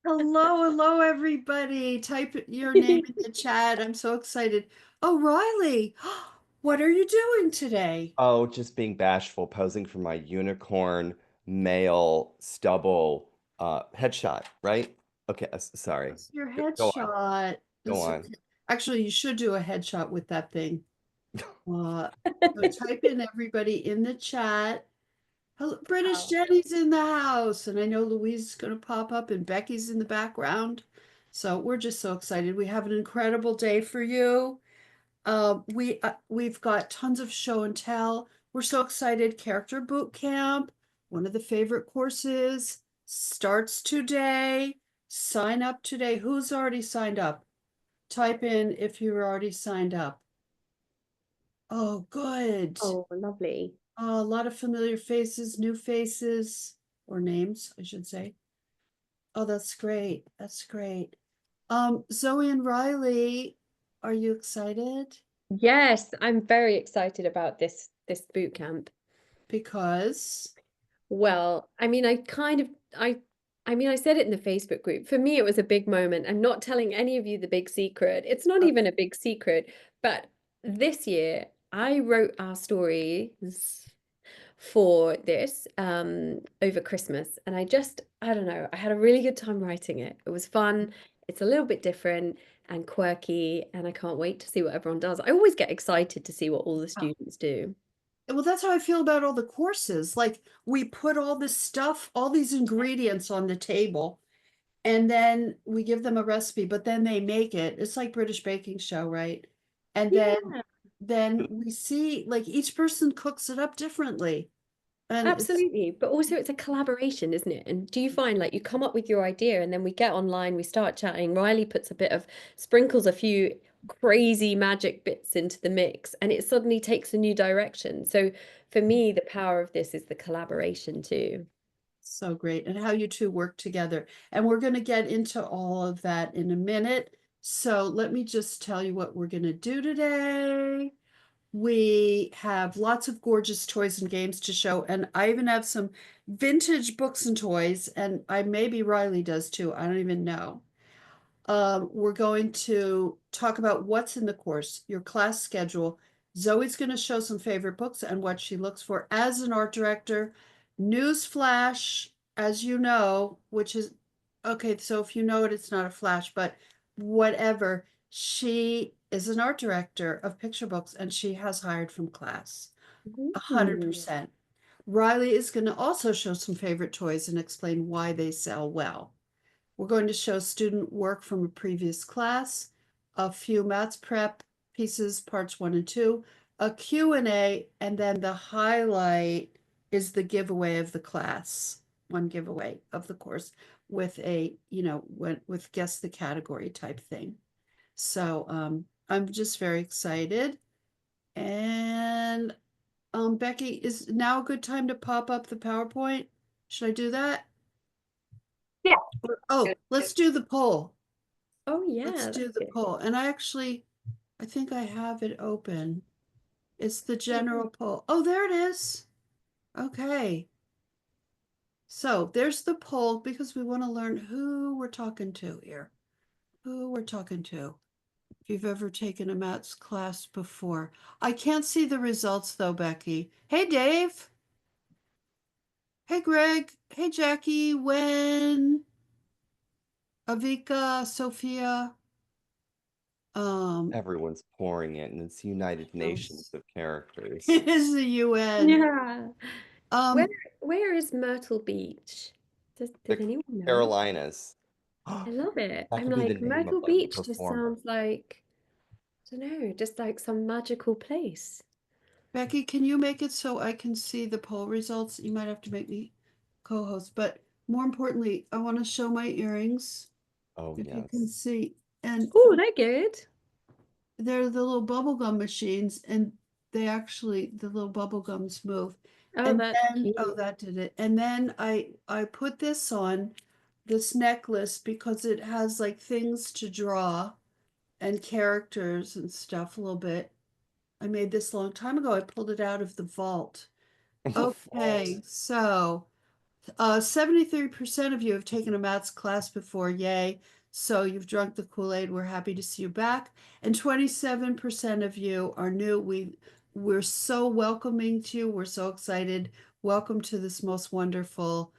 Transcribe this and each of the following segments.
Hello, everybody. Type your name in the chat. I'm so excited. Oh, Riley, what are you doing today? Oh, just being bashful, posing for my unicorn male stubble headshot, right? Okay, sorry. It's your Go on. headshot. Go It's on. okay. Actually, you should do a headshot with that thing. Uh, so type in everybody in the chat. Hello, British Wow. Jenny's in the house, and I know Louise is going to pop up, and Becky's in the background. So we're just so excited. We have an incredible day for you. We've got tons of show and tell. We're so excited. Character Boot Camp, one of the favorite courses, starts today. Sign up today. Who's already signed up? Type in if you're already signed up. Oh, good. Oh, lovely. A lot of familiar faces, new faces, or names, I should say. Oh, that's great. That's great. Zoe and Riley, are you excited? Yes, I'm very excited about this boot camp. Because Well, I mean, I said it in the Facebook group. For me, it was a big moment. I'm not telling any of you the big secret. It's not even a big secret, but this year I wrote our stories for this over Christmas, and I don't know, I had a really good time writing it. It was fun. It's a little bit different and quirky, and I can't wait to see what everyone does. I always get excited to see what all the students do. well, that's how I feel about all the courses. Like we put all this stuff, all these ingredients on the table, and then we give them a recipe, but then they make it. It's like British baking show, right? And then Yeah, then we see like each person cooks it up differently. And it's absolutely. But also it's a collaboration, isn't it? And do you find like you come up with your idea and then we get online, we start chatting. Riley puts a bit of sprinkles a few crazy magic bits into the mix and it suddenly takes a new direction. So for me, the power of this is the collaboration too. so great. And how you two work together. And we're going to get into all of that in a minute. So let me just tell you what we're going to do today. We have lots of gorgeous toys and games to show, and I even have some vintage books and toys, and I maybe Riley does too. I don't even know. We're going to talk about what's in the course, your class schedule. Zoe's going to show some favorite books and what she looks for as an art director. News flash, as you know, which is okay. So if you know it, it's not a flash, but whatever. She is an art director of picture books, and she has hired from class. Ooh. 100%. Riley is going to also show some favorite toys and explain why they sell well. We're going to show student work from a previous class, a few maths prep pieces, parts 1 and 2, a Q&A, and then the highlight is the giveaway of the class, one giveaway of the course with a, with guess the category type thing. So I'm just very excited. And Becky, is now a good time to pop up the PowerPoint? Should I do that? Yeah. Oh, Good. let's do the poll. Oh Let's yeah, do that's the good. poll. And I think I have it open. It's the general poll. Oh, there it is. Okay. So there's the poll because we want to learn who we're talking to here. Who we're talking to. If you've ever taken a maths class before. I can't see the results though, Becky. Hey, Dave. Hey, Greg. Hey, Jackie. Wen. Avika. Sophia. Um, Everyone's pouring it, and it's United Nations else. of characters. It is the UN. Yeah. Where Um, where is Myrtle Beach? Does The anyone know? Carolinas. I That love it. I'm could be the like, name of Myrtle like a Beach just performer. sounds like, I don't know, just like some magical place. Becky, can you make it so I can see the poll results? You might have to make me co-host, but more importantly, I want to show my earrings, Oh, if you can yes. see. And Oh, they're good. they're the little bubble gum machines, and the little bubble gums move. Oh, And that's then, oh, cute. that did it. And then I put this on, this necklace, because it has like things to draw and characters and stuff a little bit. I made this a long time ago. I pulled it out of the vault. The fault. Okay, so 73% of you have taken a maths class before, yay. So you've drunk the Kool-Aid. We're happy to see you back. And 27% of you are new. We're so welcoming to you. We're so excited. Welcome to this most wonderful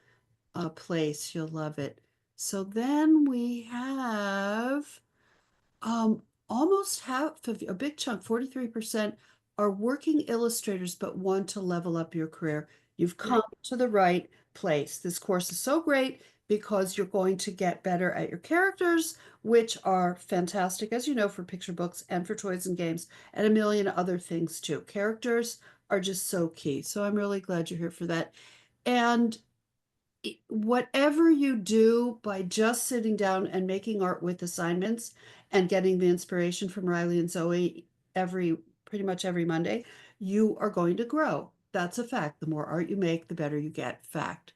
place. You'll love it. So then we have um, almost half of a big chunk, 43%, are working illustrators but want to level up your career. You've come to the right place. This course is so great because you're going to get better at your characters, which are fantastic, as you know, for picture books and for toys and games, and a million other things too. Characters are just so key. So I'm really glad you're here for that. And whatever you do by just sitting down and making art with assignments and getting the inspiration from Riley and Zoe pretty much every Monday, you are going to grow. That's a fact. The more art you make, the better you get. Fact.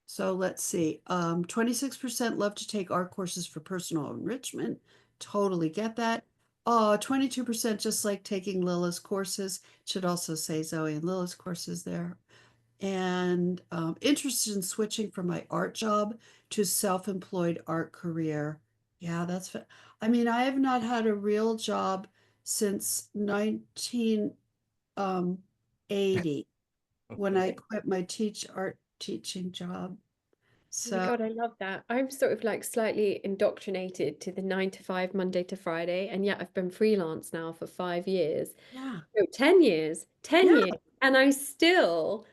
So let's see. 26% love to take art courses for personal enrichment. Totally get that. 22% just like taking Lilla's courses. Should also say Zoe and Lilla's courses there. And interested in switching from my art job to self-employed art career. Yeah, I mean, I have not had a real job since 1980 when I quit my art teaching job. Oh my So God, I love that. I'm sort of like slightly indoctrinated to the 9 to 5, Monday to Friday. And yet I've been freelance now for 5 years. yeah, No, 10 years, 10 yeah. years. And I still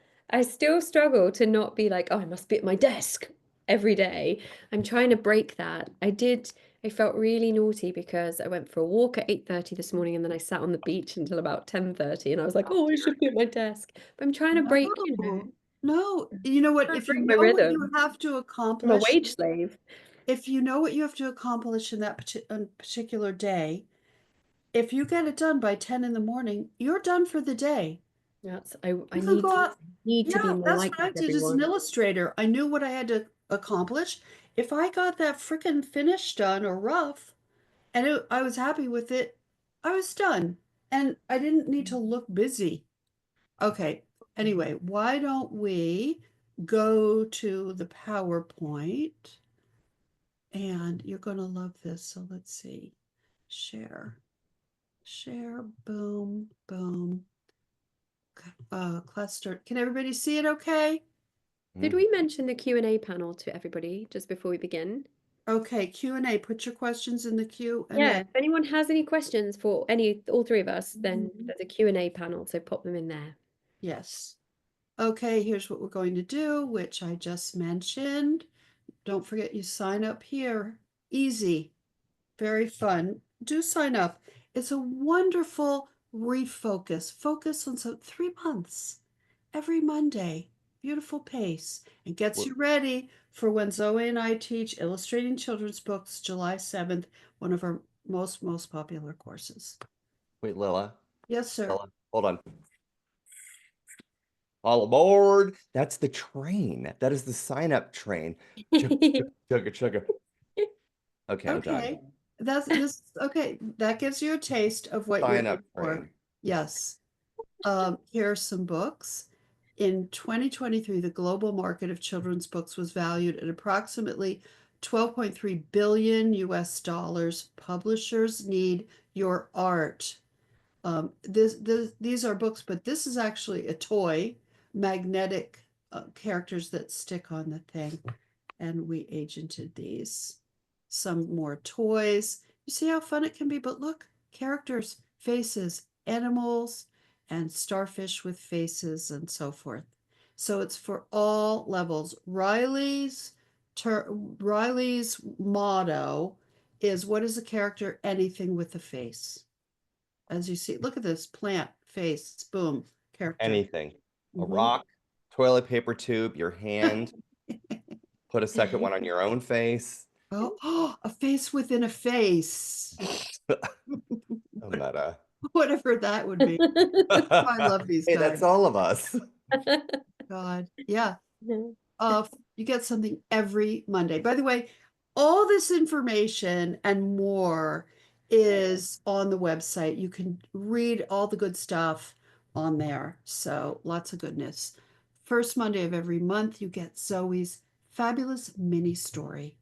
struggle to not be like, oh, I must be at my desk every day. I'm trying to break that. I felt really naughty because I went for a walk at 8:30 this morning and then I sat on the beach until about 10:30 and I was like, Oh oh, I dear. should be at my desk. But I'm trying to break, No, no. You know what? trying to If you break my know what you rhythm. have to I'm a accomplish, wage slave. if you know what you have to accomplish in that particular day, if you get it done by 10 in the morning, you're done for the day. Yes, I You can need go to out. need to be Yeah, more that's like what I that, did as an everyone. illustrator. I knew what I had to accomplish. If I got that freaking finish done or rough and I was happy with it, I was done. And I didn't need to look busy. Okay. Anyway, why don't we go to the PowerPoint? And you're going to love this. So let's see. Share, share, boom, boom. Class start. Can everybody see it okay? Did we mention the Q&A panel to everybody just before we begin? Okay, Q&A. Put your questions in the Yeah, Q&A. if anyone has any questions for all three of us, then there's a Q&A panel, so pop them in there. Yes. Okay, here's what we're going to do, which I just mentioned. Don't forget you sign up here. Easy. Very fun. Do sign up. It's a wonderful refocus. Focus on 3 months every Monday. Beautiful pace. And gets you ready for when Zoe and I teach illustrating children's books July 7th, one of our most popular courses. Wait, Lilla. Yes, sir. Lilla, hold on. All aboard. That's the train. That is the sign-up train. Chugga, chugga, chugga. Okay, I'm done. Okay. Okay. That gives you a taste of what you're Sign-up in for. train. Yes. Here are some books. In 2023, the global market of children's books was valued at approximately 12.3 billion US dollars. Publishers need your art. These are books, but this is actually a toy, magnetic characters that stick on the thing. And we agented these. Some more toys. You see how fun it can be? But look, characters, faces, animals, and starfish with faces and so forth. So it's for all levels. Riley's motto is, what is a character? Anything with a face. As you see, look at this plant, face, boom, character. Anything. A Mhm. rock, toilet paper tube, your hand. Put a second one on your own face. Oh, a face within a face. A meta. Whatever that would be. I love these Hey, guys. that's all of us. God. Yeah. You get something every Monday. By the way, all this information and more is on the website. You can read all the good stuff on there. So lots of goodness. first Monday of every month, you get Zoe's fabulous mini story.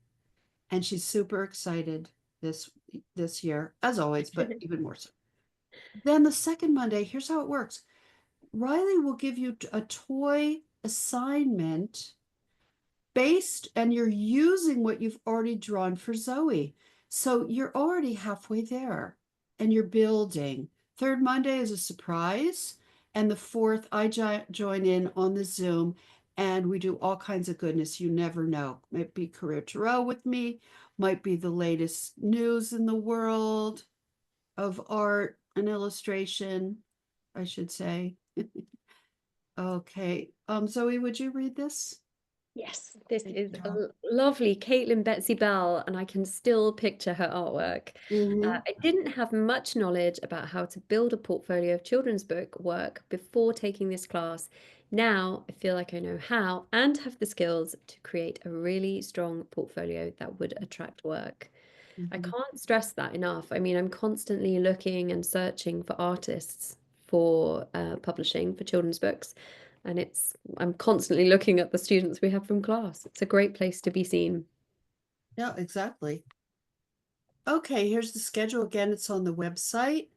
And she's super excited this year, as always, but even more so. Then the second Monday, here's how it works. Riley will give you a toy assignment based, and you're using what you've already drawn for Zoe. So you're already halfway there and you're building. Third Monday is a surprise. And the fourth, I join in on the Zoom and we do all kinds of goodness. You never know. Might be Career Tarot with me, might be the latest news in the world of art and illustration, I should say. Okay. Zoe, would you read this? Yes, this Great is job. lovely. Caitlin Betsy Bell, and I can still picture her artwork. I didn't have much knowledge about how to build a portfolio of children's book work before taking this class. Now I feel like I know how and have the skills to create a really strong portfolio that would attract work. I can't stress that enough. I mean, I'm constantly looking and searching for artists for publishing for children's books. And I'm constantly looking at the students we have from class. It's a great place to be seen. Yeah, exactly. Okay, here's the schedule again. It's on the website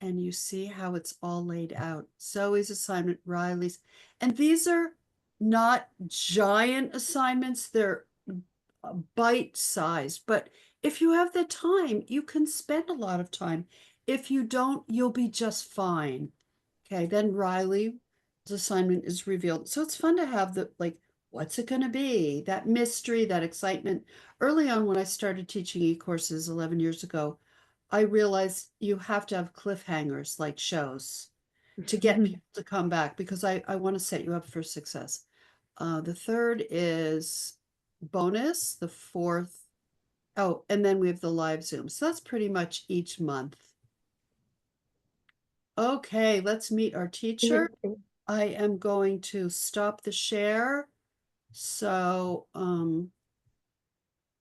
and you see how it's all laid out. Zoe's assignment, Riley's, and these are not giant assignments. They're bite-sized, but if you have the time, you can spend a lot of time. If you don't, you'll be just fine. Okay, then Riley's assignment is revealed. So it's fun to have the, like, what's it going to be? That mystery, that excitement. Early on, when I started teaching e-courses 11 years ago, I realized you have to have cliffhangers like shows to get people to come back because I want to set you up for success. The third is bonus, the fourth. Oh, and then we have the live Zoom. So that's pretty much each month. Okay, let's meet our teacher. I am going to stop the share. So,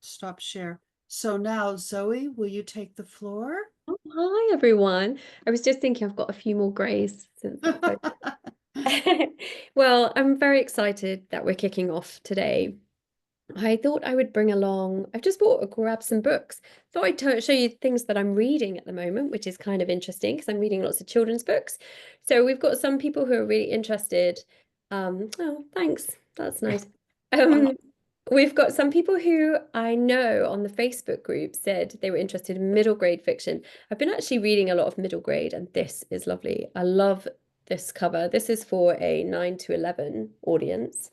stop share. So now, Zoe, will you take the floor? Oh, hi, everyone. I was just thinking I've got a few more grays since that photo. Well, I'm very excited that we're kicking off today. I thought I would bring along, I've just grabbed some books. Thought I'd show you things that I'm reading at the moment, which is kind of interesting because I'm reading lots of children's books. So we've got some people who are really interested. Oh, thanks. That's nice. We've got some people who I know on the Facebook group said they were interested in middle grade fiction. I've been actually reading a lot of middle grade, and this is lovely. I love this cover. This is for a 9 to 11 audience.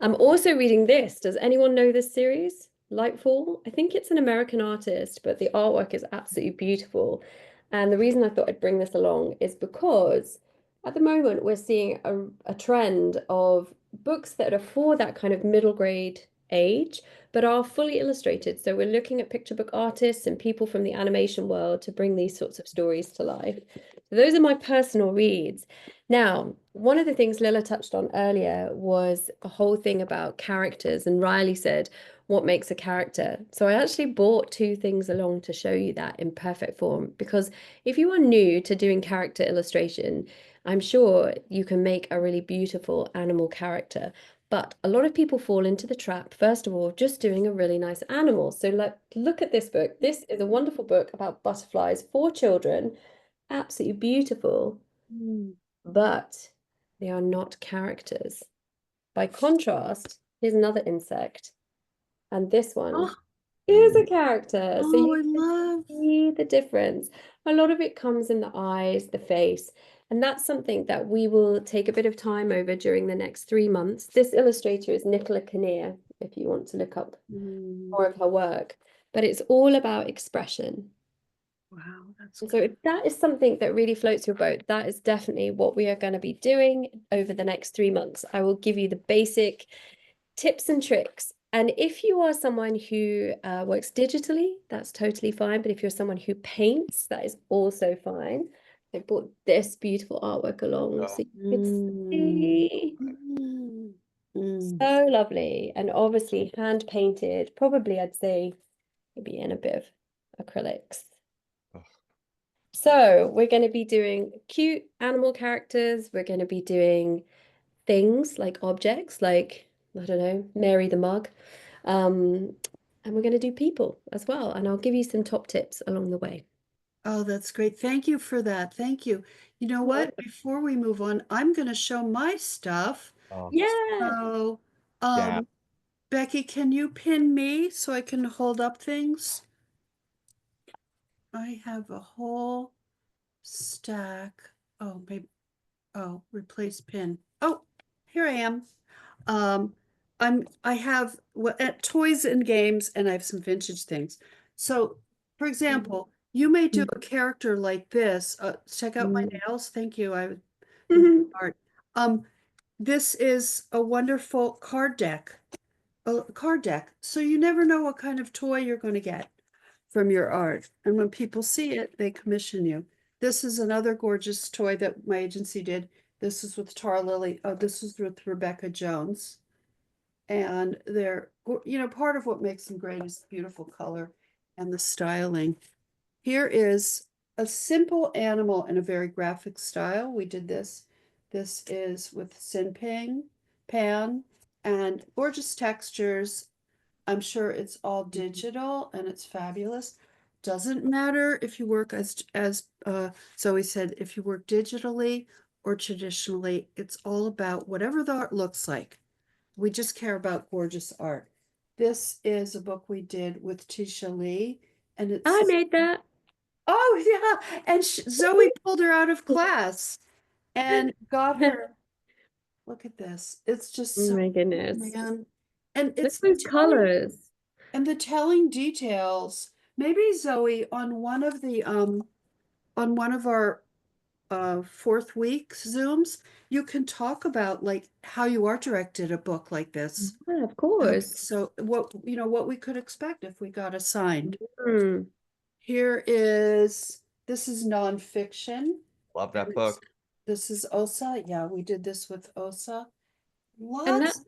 I'm also reading this. Does anyone know this series? Lightfall? I think it's an American artist, but the artwork is absolutely beautiful. And the reason I thought I'd bring this along is because at the moment we're seeing a trend of books that are for that kind of middle grade age, but are fully illustrated. So we're looking at picture book artists and people from the animation world to bring these sorts of stories to life. So those are my personal reads. Now, one of the things Lilla touched on earlier was a whole thing about characters, and Riley said, what makes a character? So I actually brought two things along to show you that in perfect form, because if you are new to doing character illustration, I'm sure you can make a really beautiful animal character. But a lot of people fall into the trap, first of all, just doing a really nice animal. So look at this book. This is a wonderful book about butterflies for children. Absolutely beautiful, but they are not characters. By contrast, here's another insect, and this one Oh, is a character. So oh, you I can love. see the difference. A lot of it comes in the eyes, the face, and that's something that we will take a bit of time over during the next 3 months. This illustrator is Nicola Kinnear, if you want to look up more of her work, but it's all about expression. Wow, that's And so good. if that is something that really floats your boat, that is definitely what we are going to be doing over the next 3 months. I will give you the basic tips and tricks. And if you are someone who works digitally, that's totally fine. But if you're someone who paints, that is also fine. I brought this beautiful artwork along so you could see. So lovely. And obviously hand painted, probably I'd say maybe in a bit of acrylics. Oh. So we're going to be doing cute animal characters. We're going to be doing things, like objects, like, I don't know, Mary the mug. And we're going to do people as well. And I'll give you some top tips along the way. Oh, that's great. Thank you for that. Thank you. You know what? Before we move on, I'm going to show my stuff. Oh, Yeah. So, yeah. Becky, can you pin me so I can hold up things? I have a whole stack. Oh, maybe. Oh, replace pin. Oh, here I am. Um, I have toys and games, and I have some vintage things. So, for example, you may do a character like this. Check out my nails. Thank you. I art. Um, this is a wonderful card deck. A card deck. So you never know what kind of toy you're going to get from your art. And when people see it, they commission you. This is another gorgeous toy that my agency did. This is with Tara Lily. Oh, this is with Rebecca Jones. And they're, part of what makes them great is the beautiful color and the styling. Here is a simple animal in a very graphic style. We did this. This is with Sinping, Pan, and gorgeous textures. I'm sure it's all digital and it's fabulous. Doesn't matter if you work as Zoe said, if you work digitally or traditionally, it's all about whatever the art looks like. We just care about gorgeous art. This is a book we did with Tisha Lee, and I it's made that. oh yeah, and Zoe pulled her out of class and got her. Look at this. It's just Oh so my cool, goodness. man. And Look it's at those colors. and the telling details. Maybe Zoe on one of our fourth week Zooms, you can talk about like how you art directed a book like this. Yeah, of course. So what we could expect if we got assigned. Mm. This is nonfiction. Love And that book. this is Osa. Yeah, we did this with Osa. And Lots.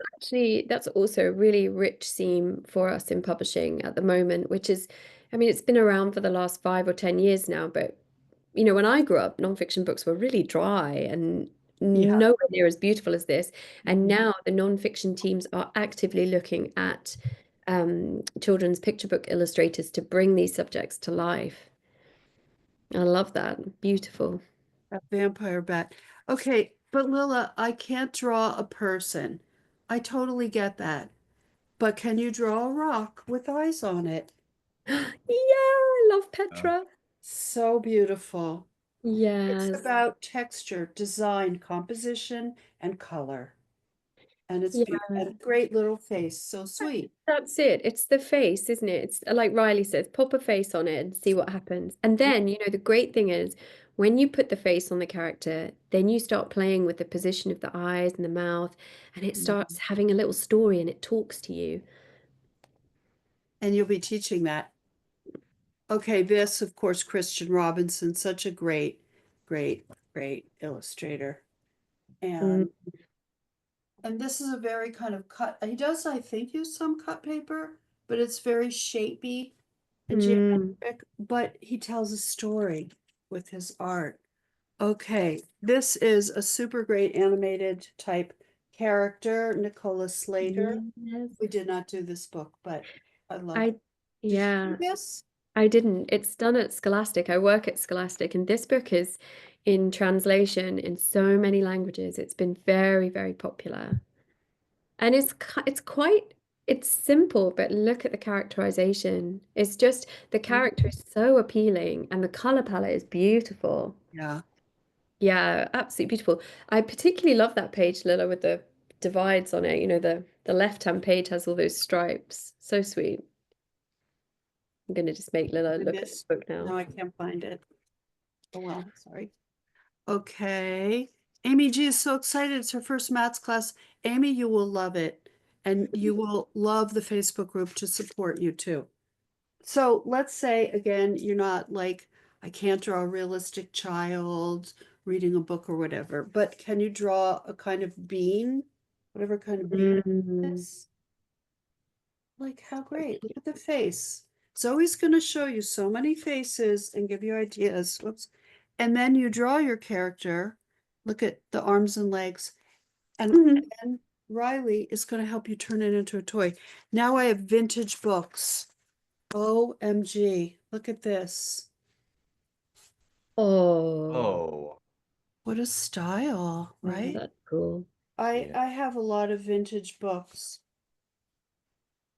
that's also a really rich theme for us in publishing at the moment, which is, I mean, it's been around for the last 5 or 10 years now, but when I grew up, nonfiction books were really dry and Yeah. nowhere near as beautiful as this. And Mhm. now the nonfiction teams are actively looking at children's picture book illustrators to bring these subjects to life. I love that. Beautiful. A vampire bat. Okay, but Lilla, I can't draw a person. I totally get that. But can you draw a rock with eyes on it? Yeah, I love Oh, Petra. So beautiful. It's Yes. about texture, design, composition, and color. And it's Yeah. beautiful. And great little face. So sweet. That's it. It's the face, isn't it? It's like Riley says, pop a face on it and see what happens. And then, the great thing is when you put the face on the character, then you start playing with the position of the eyes and the mouth, and it starts having a little story and it talks to you. And you'll be teaching that. Okay, this, of course, Christian Robinson, such a great, great, great illustrator. Mm, And this is a very kind of cut. He does, I think, use some cut paper, but it's very shapy and mm, geometric. But he tells a story with his art. Okay, this is a super great animated type character, Nicola Slater. yes. We did not do this book, but I love I, it. Did you do yeah, this? I didn't. It's done at Scholastic. I work at Scholastic, and this book is in translation in so many languages. It's been very, very popular. And it's simple, but look at the characterization. It's just the character is so appealing and the color palette is beautiful. Yeah. Yeah, absolutely beautiful. I particularly love that page, Lilla, with the divides on it. The left-hand page has all those stripes. So sweet. I'm gonna just make Lilla I look at this missed. book No, now. I can't find it. Oh well, sorry. Okay. Amy G is so excited. It's her first maths class. Amy, you will love it. And you will love the Facebook group to support you too. So let's say again, you're not like, I can't draw a realistic child reading a book or whatever, but can you draw a kind of bean? Whatever kind of bean it Mm. is? Like how great. Look at the face. Zoe's going to show you so many faces and give you ideas. Whoops. And then you draw your character. Look at the arms and legs. And Mhm. then Riley is going to help you turn it into a toy. Now I have vintage books. OMG, look at this. Oh, Oh, What a style, oh, right? that's cool. yeah. I have a lot of vintage books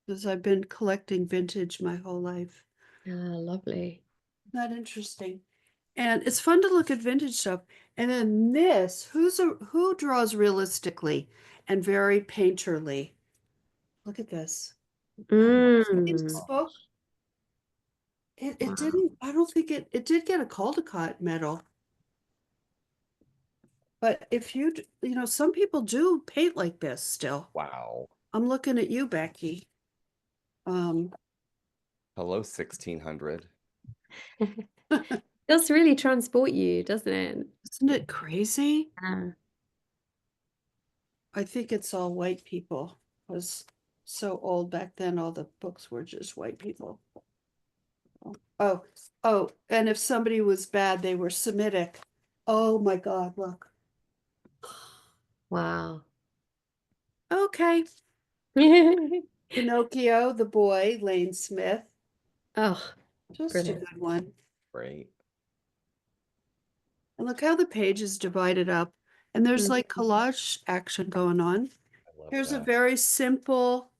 because I've been collecting vintage my whole life. Yeah, lovely. Not interesting. And it's fun to look at vintage stuff. And then this, who draws realistically and very painterly? Look at this. This Mm. book, it Wow. didn't, I don't think it did get a Caldecott medal. But if you know, some people do paint like this still. Wow. I'm looking at you, Becky. Um, Hello, 1600. Does really transport you, doesn't it? isn't it crazy? Yeah. I think it's all white people. It was so old back then, all the books were just white people. Oh, oh, and if somebody was bad, they were Semitic. Oh my God, look. Wow. Okay. Pinocchio, the boy, Lane Smith. Oh, Just a brilliant. good one. Great. And look how the page is divided up. And there's like Mhm. collage action going on. I love Here's a that. very simple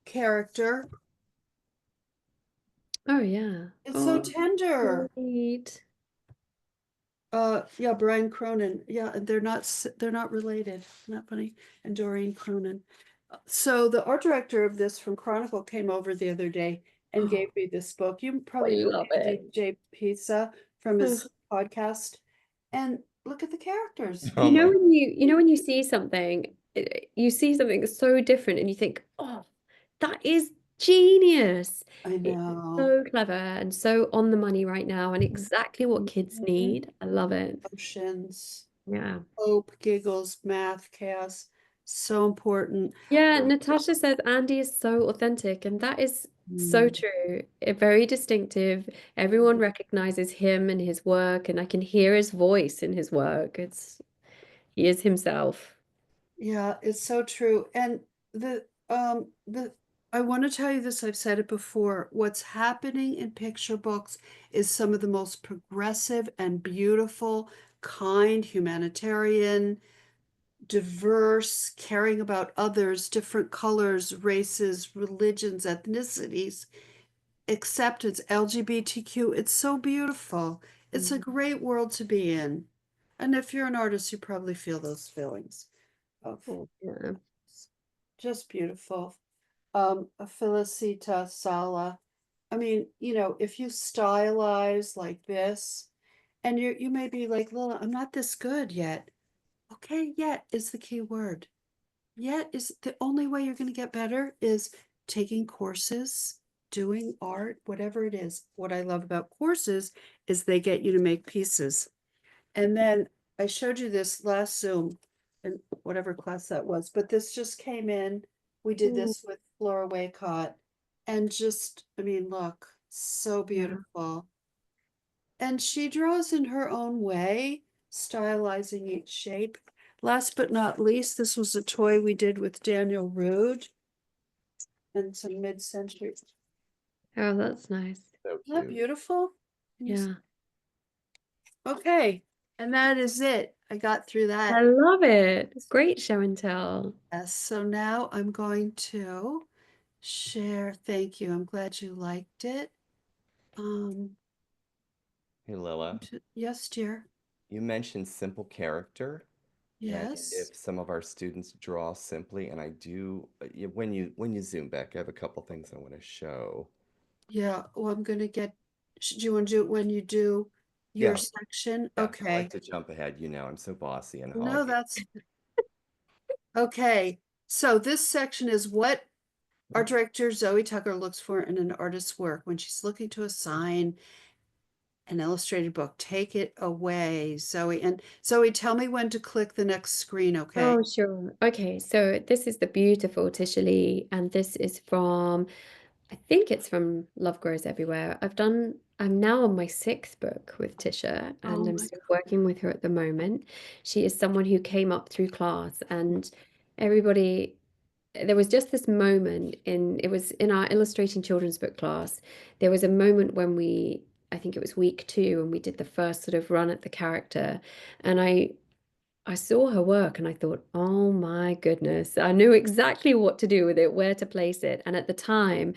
character. Oh, yeah. It's so Oh, tender. sweet. Yeah, Brian Cronin. Yeah, and they're not related. Not funny. And Doreen Cronin. So the art director of this from Chronicle came over the other day and Oh, gave me this book. You I probably know love Andy it. J. Pizza from Oh. his podcast. And look at the characters. Oh my. You know when you see something, you see something that's so different and you think, oh, that is genius. I It's know. so clever and so on the money right now and exactly what kids Mhm. need. I love it. Emotions, Yeah. hope, giggles, math, chaos. So important. Yeah, Natasha says Andy is so authentic, and that is so Mm. true. Very distinctive. Everyone recognizes him and his work, and I can hear his voice in his work. He is himself. Yeah, it's so true. And the I want to tell you this, I've said it before. What's happening in picture books is some of the most progressive and beautiful, kind, humanitarian, diverse, caring about others, different colors, races, religions, ethnicities, acceptance, LGBTQ. It's so beautiful. It's a great world to be in. And if you're an artist, you probably feel those feelings of Oh, yeah. just beautiful. A Felicita Sala. I mean, you know, if you stylize like this, and you may be like, Lila, I'm not this good yet. Okay, yet is the key word. Yet is the only way you're going to get better is taking courses, doing art, whatever it is. What I love about courses is they get you to make pieces. And then I showed you this last Zoom in whatever class that was, but this just came in. We did Mm, this with Flora Waycott and just, I mean, look, so yeah. beautiful. And she draws in her own way, stylizing each shape. Last but not least, this was a toy we did with Daniel Rood and some mid-century. Isn't Oh, that's nice. So that cute. beautiful? Can you Yeah. okay, and that is it. I got through I that. love it. Great show and tell. Yes, so now I'm going to share. Thank you. I'm glad you liked it. Um, Hey, Lilla, yes, dear. you mentioned simple character, and Yes. if some of our students draw simply, and I do, when you zoom back, I have a couple things I want to show. Yeah. Well, I'm gonna get. Do you want to do it when you do your Yeah, section? yeah, I like Okay. to jump ahead. You know, I'm so bossy and No, haughty. that's okay. So this section is what our director Zoe Tucker looks for in an artist's work when she's looking to assign an illustrated book. Take it away, Zoe. And Zoe, tell me when to click the next screen, okay? Oh, sure. Okay, so this is the beautiful Tisha Lee, and this is from, I think it's from Love Grows Everywhere. I've done I'm now on my sixth book with Tisha, Oh and I'm my still working with her at the moment. She is someone who came up through class, and everybody, there was just this moment it was in our illustrating children's book class. There was a moment when I think it was week 2, and we did the first sort of run at the character, and I saw her work and I thought, oh my goodness, I knew exactly what to do with it, where to place it. And at the time,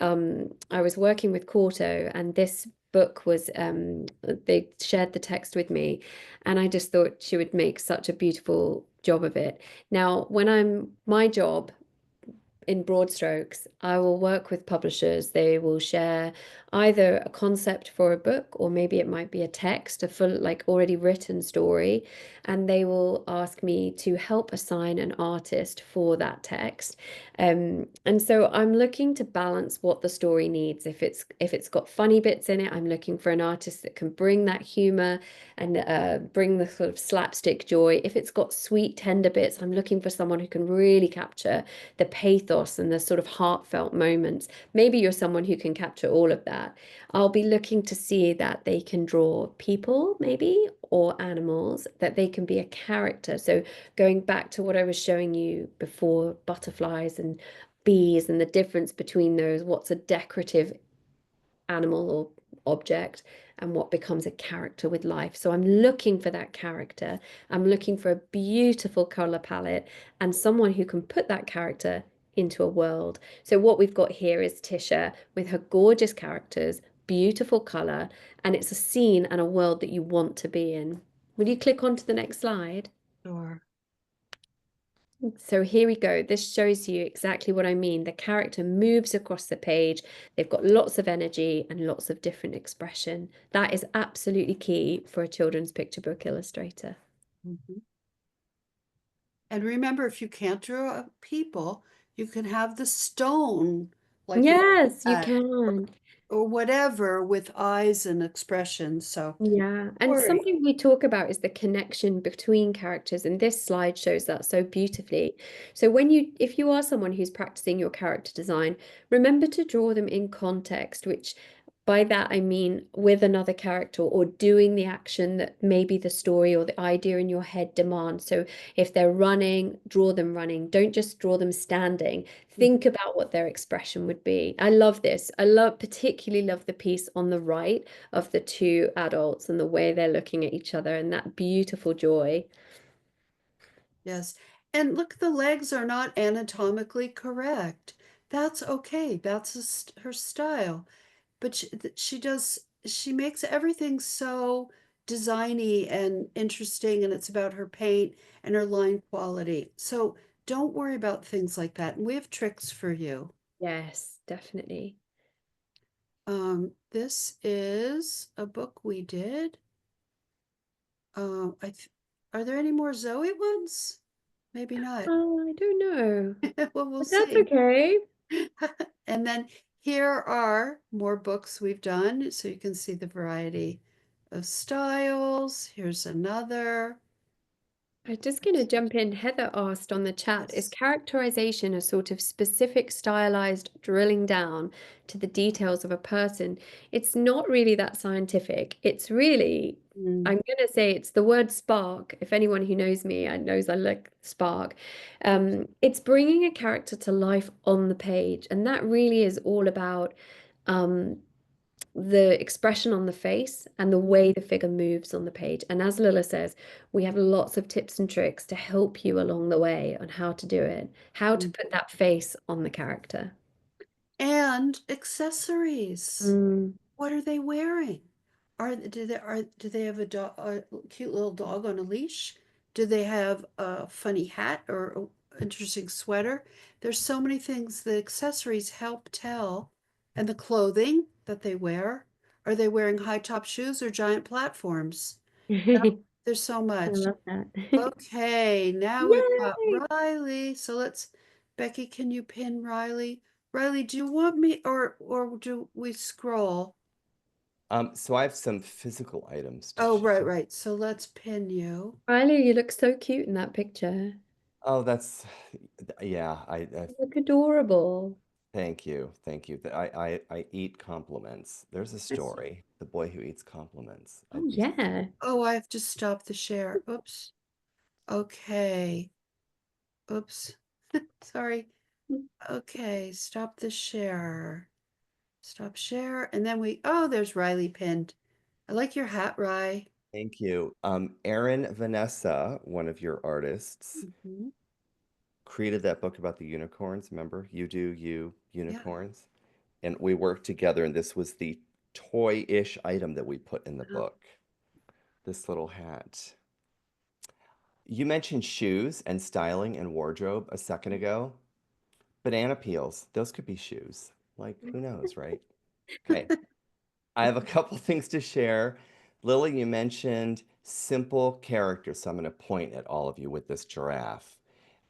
I was working with Quarto, and this book was, they shared the text with me, and I just thought she would make such a beautiful job of it. Now, my job in broad strokes, I will work with publishers. They will share either a concept for a book, or maybe it might be a text, a full, like already written story. And they will ask me to help assign an artist for that text. And so I'm looking to balance what the story needs. If it's got funny bits in it, I'm looking for an artist that can bring that humor and bring the sort of slapstick joy. If it's got sweet, tender bits, I'm looking for someone who can really capture the pathos and the sort of heartfelt moments. Maybe you're someone who can capture all of that. I'll be looking to see that they can draw people, maybe, or animals, that they can be a character. So going back to what I was showing you before, butterflies and bees and the difference between those, what's a decorative animal or object and what becomes a character with life. So I'm looking for that character. I'm looking for a beautiful color palette and someone who can put that character into a world. So what we've got here is Tisha with her gorgeous characters, beautiful color, and it's a scene and a world that you want to be in. Will you click on to the next slide? Sure. So here we go. This shows you exactly what I mean. The character moves across the page. They've got lots of energy and lots of different expression. That is absolutely key for a children's picture book illustrator. Mhm. And remember, if you can't draw people, you can have the stone, like Yes, you that, can. or whatever, with eyes and expression. So Yeah, and worry. something we talk about is the connection between characters, and this slide shows that so beautifully. So if you are someone who's practicing your character design, remember to draw them in context, which by that I mean with another character or doing the action that maybe the story or the idea in your head demands. So if they're running, draw them running. Don't just draw them standing. Think about what their expression would be. I love this. Particularly love the piece on the right of the two adults and the way they're looking at each other and that beautiful joy. Yes. And look, the legs are not anatomically correct. That's okay. That's her style. But she makes everything so designy and interesting, and it's about her paint and her line quality. So don't worry about things like that. And we have tricks for you. Yes, definitely. This is a book we did. I th Are there any more Zoe ones? Maybe not. Oh, I don't know. Well, we'll But that's see. okay. And then here are more books we've done, so you can see the variety of styles. Here's another. I'm just going to jump in. Heather asked on the chat, is Yes. characterization a sort of specific stylized drilling down to the details of a person? It's not really that scientific. It's really, Mm, I'm going to say it's the word spark. If anyone who knows me, I knows I like spark. It's bringing a character to life on the page. And that really is all about um, the expression on the face and the way the figure moves on the page. And as Lilla says, we have lots of tips and tricks to help you along the way on how to do it, how to mm. put that face on the character. And accessories. Mm. What are they wearing? Do they have a cute little dog on a leash? Do they have a funny hat or a interesting sweater? There's so many things. The accessories help tell, and the clothing that they wear. Are they wearing high top shoes or giant platforms? Oh, I there's so much. love that. Okay, now we've got Yay! Riley. So Becky, can you pin Riley? Riley, do you want me or do we scroll? So I have some physical items to Oh, show. right. So let's pin you. Riley, you look so cute in that picture. Oh, that's yeah. You look adorable. Thank you. Thank you. I eat compliments. There's a story. The boy who eats compliments. Oh I'd be yeah. Oh, I have to stop the share. Oops. Okay. Oops. Sorry. Okay, stop the share. Stop share. And then oh, there's Riley pinned. I like your hat, Rye. Thank you. Erin Vanessa, one of your artists, Mhm. created that book about the unicorns. Remember? You do you, Yeah. unicorns. And we worked together, and this was the toy-ish item that we put in the Oh, book. This little hat. You mentioned shoes and styling and wardrobe a second ago. Banana peels, those could be shoes. Like, who knows, right? Okay. I have a couple things to share. Lily, you mentioned simple characters, so I'm going to point at all of you with this giraffe.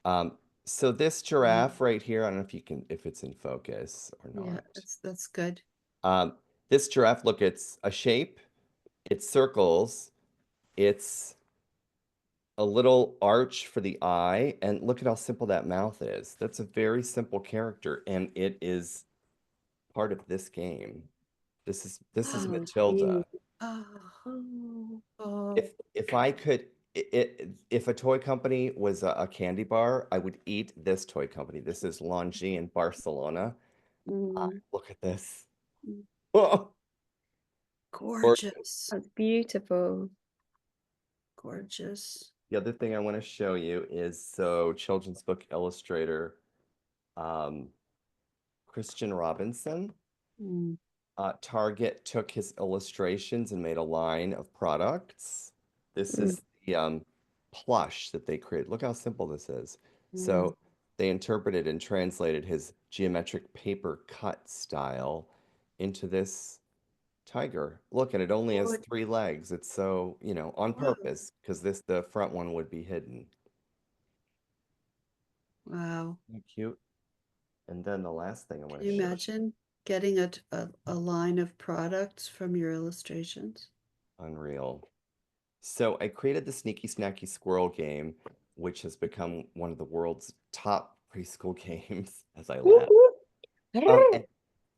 Um, so this giraffe right here, I don't know if you can, if it's in focus or yeah, not. that's good. Um, this giraffe, look, it's a shape, it's circles, it's a little arch for the eye, and look at how simple that mouth is. That's a very simple character, and it is part of this game. This is Oh, Matilda. cute. Oh, Oh. oh, If I could, if a toy company was a candy bar, I would eat this toy company. This is Longy in Barcelona. Mm. Look at this. mm, Oh, gorgeous. gorgeous. That's beautiful. Gorgeous. The other thing I want to show you is so children's book illustrator um, Christian Robinson. Mm. Target took his illustrations and made a line of products. This Mm. is the plush that they created. Look how simple this is. Mm. So they interpreted and translated his geometric paper cut style into this tiger. Look, and it only has Good. 3 legs. It's so, on Wow. purpose because the front one would be hidden. Wow. Isn't that cute? And then the last thing I want Can to you show imagine getting a line of products from your illustrations? you, unreal. So I created the Sneaky Snacky Squirrel game, which has become one of the world's top preschool games, as I Whoop, laugh. whoop. And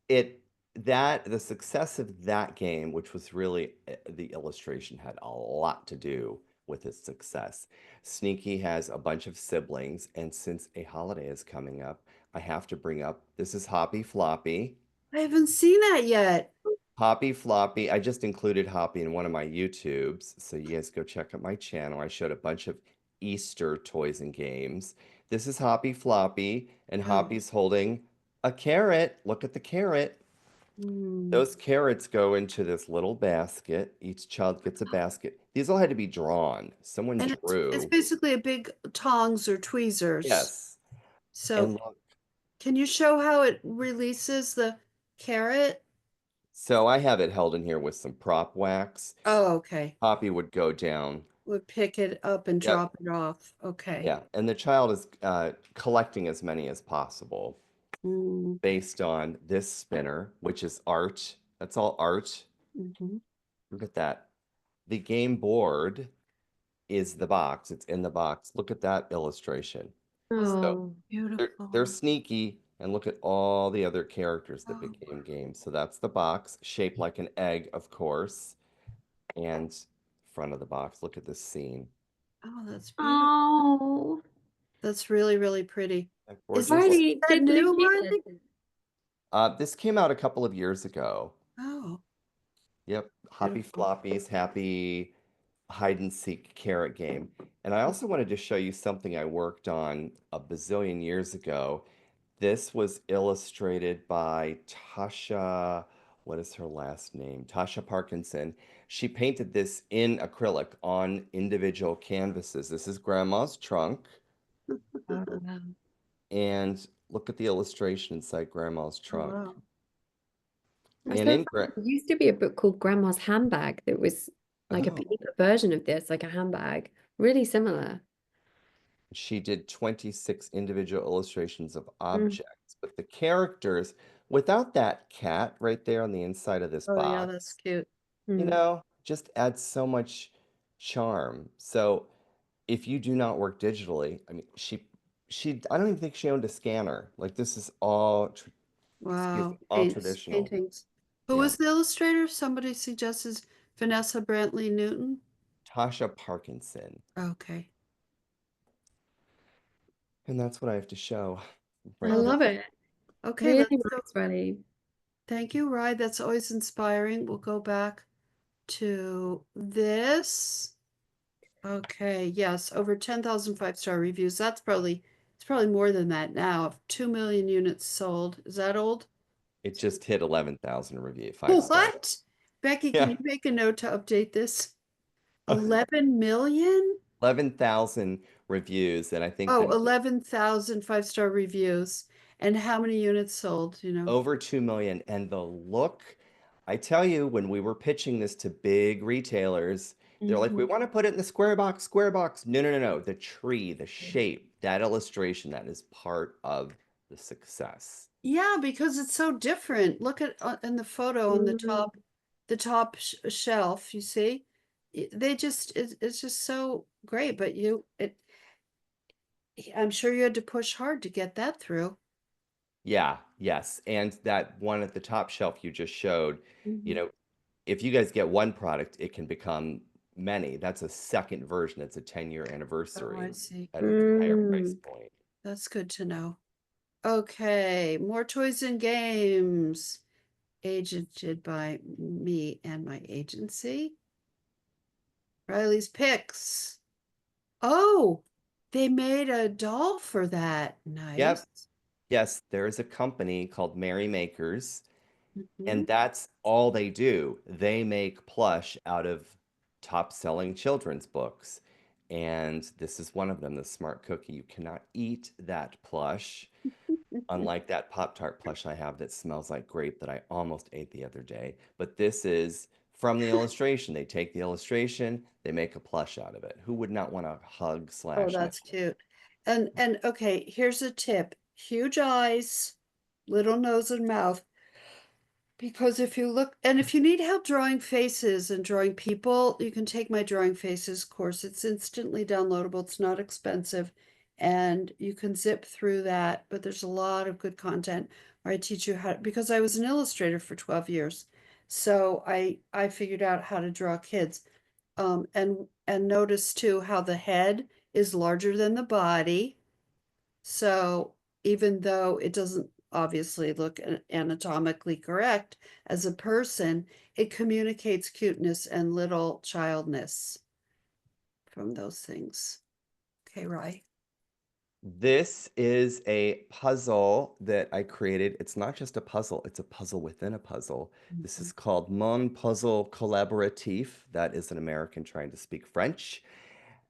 it that the success of that game, which was really the illustration had a lot to do with its success. Sneaky has a bunch of siblings, and since a holiday is coming up, I have to bring up this is Hoppy Floppy. I haven't seen that yet. Hoppy Floppy, I just included Hoppy in one of my YouTubes, so you guys go check out my channel. I showed a bunch of Easter toys and games. This is Hoppy Floppy, and Oh. Hoppy's holding a carrot. Look at the carrot. Mm. Those carrots go into this little basket. Each child gets a basket. These all had to be drawn. Someone And it's drew. basically a big tongs or tweezers. Yes. And So look, can you show how it releases the carrot? so I have it held in here with some prop wax. Oh, okay. Hoppy would go down. Would pick it up and Yep. drop it off. Okay. Yeah, and the child is collecting as many as possible Mm. based on this spinner, which is art. That's all art. Hmm. Look at that. The game board is the box. It's in the box. Look at that illustration. So Oh. they're Beautiful. sneaky, and look at all the other characters that Oh, became games. So that's the box, shaped like an egg, of course, and front of the box. Look at this scene. oh, that's beautiful. Oh. That's really, really pretty. Isn't that Is gorgeous? this Riley, that did new, Lucia? Riley? This came out a couple of years ago. Oh, Yep, happy beautiful. floppies, happy hide and seek carrot game. And I also wanted to show you something I worked on a bazillion years ago. This was illustrated by Tasha, what is her last name? Tasha Parkinson. She painted this in acrylic on individual canvases. This is Grandma's trunk. Oh, wow. And look at the illustration inside Grandma's Oh, trunk. wow. That's And so in funny. There used to be a book called Grandma's Handbag that was like a oh, paper version of this, like a handbag. Really similar. she did 26 individual illustrations of Mm. objects, but the characters, without that cat right there on the inside of this Oh, yeah, that's box, cute. Mm. just adds so much charm. So if you do not work digitally, I mean, I don't even think she owned a scanner. Like this is all Excuse Wow. me, all traditional. Paintings. Who Yeah. was the illustrator? Somebody suggests Vanessa Brantley Newton. Tasha Parkinson. Okay. And that's what I have to show I right Oh, now. love it. okay, Really let's go. nice, Riley. Thank you, Rye. That's always inspiring. We'll go back to this. Okay, yes, over 10,000 five-star reviews. It's probably more than that now. 2 million units sold. Is that old? It just hit 11,000 review, 5 star. What? Becky, can Yeah. you make a note to update this? 11 million? 11,000 reviews. And I think Oh, that 11,000 five-star reviews. And how many units sold, you know? over 2 million. And the look, I tell you, when we were pitching this to big retailers, they're like, we Mhm. want to put it in the square box, square box. No, no, no, no. The tree, the shape, that illustration, that is part of the success. Yeah, because it's so different. Look at in the photo on Mm. the top shelf, you see? They just it's just so great, but I'm sure you had to push hard to get that through. Yeah, yes. And that one at the top shelf you just showed, you Mhm. know, if you guys get one product, it can become many. That's a second version. It's a 10-year Oh, I anniversary see. at a higher price Mm. point. That's good to know. Okay, more toys and games. Agented by me and my agency. Riley's Picks. Oh, they made a doll for that. Yep. Nice. Yes, there is a company called Merry Makers, Mhm. and that's all they do. They make plush out of top-selling children's books. And this is one of them, the Smart Cookie. You cannot eat that plush. Unlike that Pop-Tart plush I have that smells like grape that I almost ate the other day. But this is from the illustration. They take the illustration, they make a plush out of it. Who would not want to hug Oh, slash that's nibble? cute. And okay, here's a tip. Huge eyes, little nose and mouth. Because if you look, and if you need help drawing faces and drawing people, you can take my drawing faces course. It's instantly downloadable. It's not expensive, and you can zip through that. But there's a lot of good content where I teach you how, because I was an illustrator for 12 years. So I figured out how to draw kids. And notice too how the head is larger than the body. So even though it doesn't obviously look anatomically correct as a person, it communicates cuteness and little childness from those things. Okay, right. This is a puzzle that I created. It's not just a puzzle, it's a puzzle within a puzzle. This Mhm. is called Mon Puzzle Collaboratif. That is an American trying to speak French.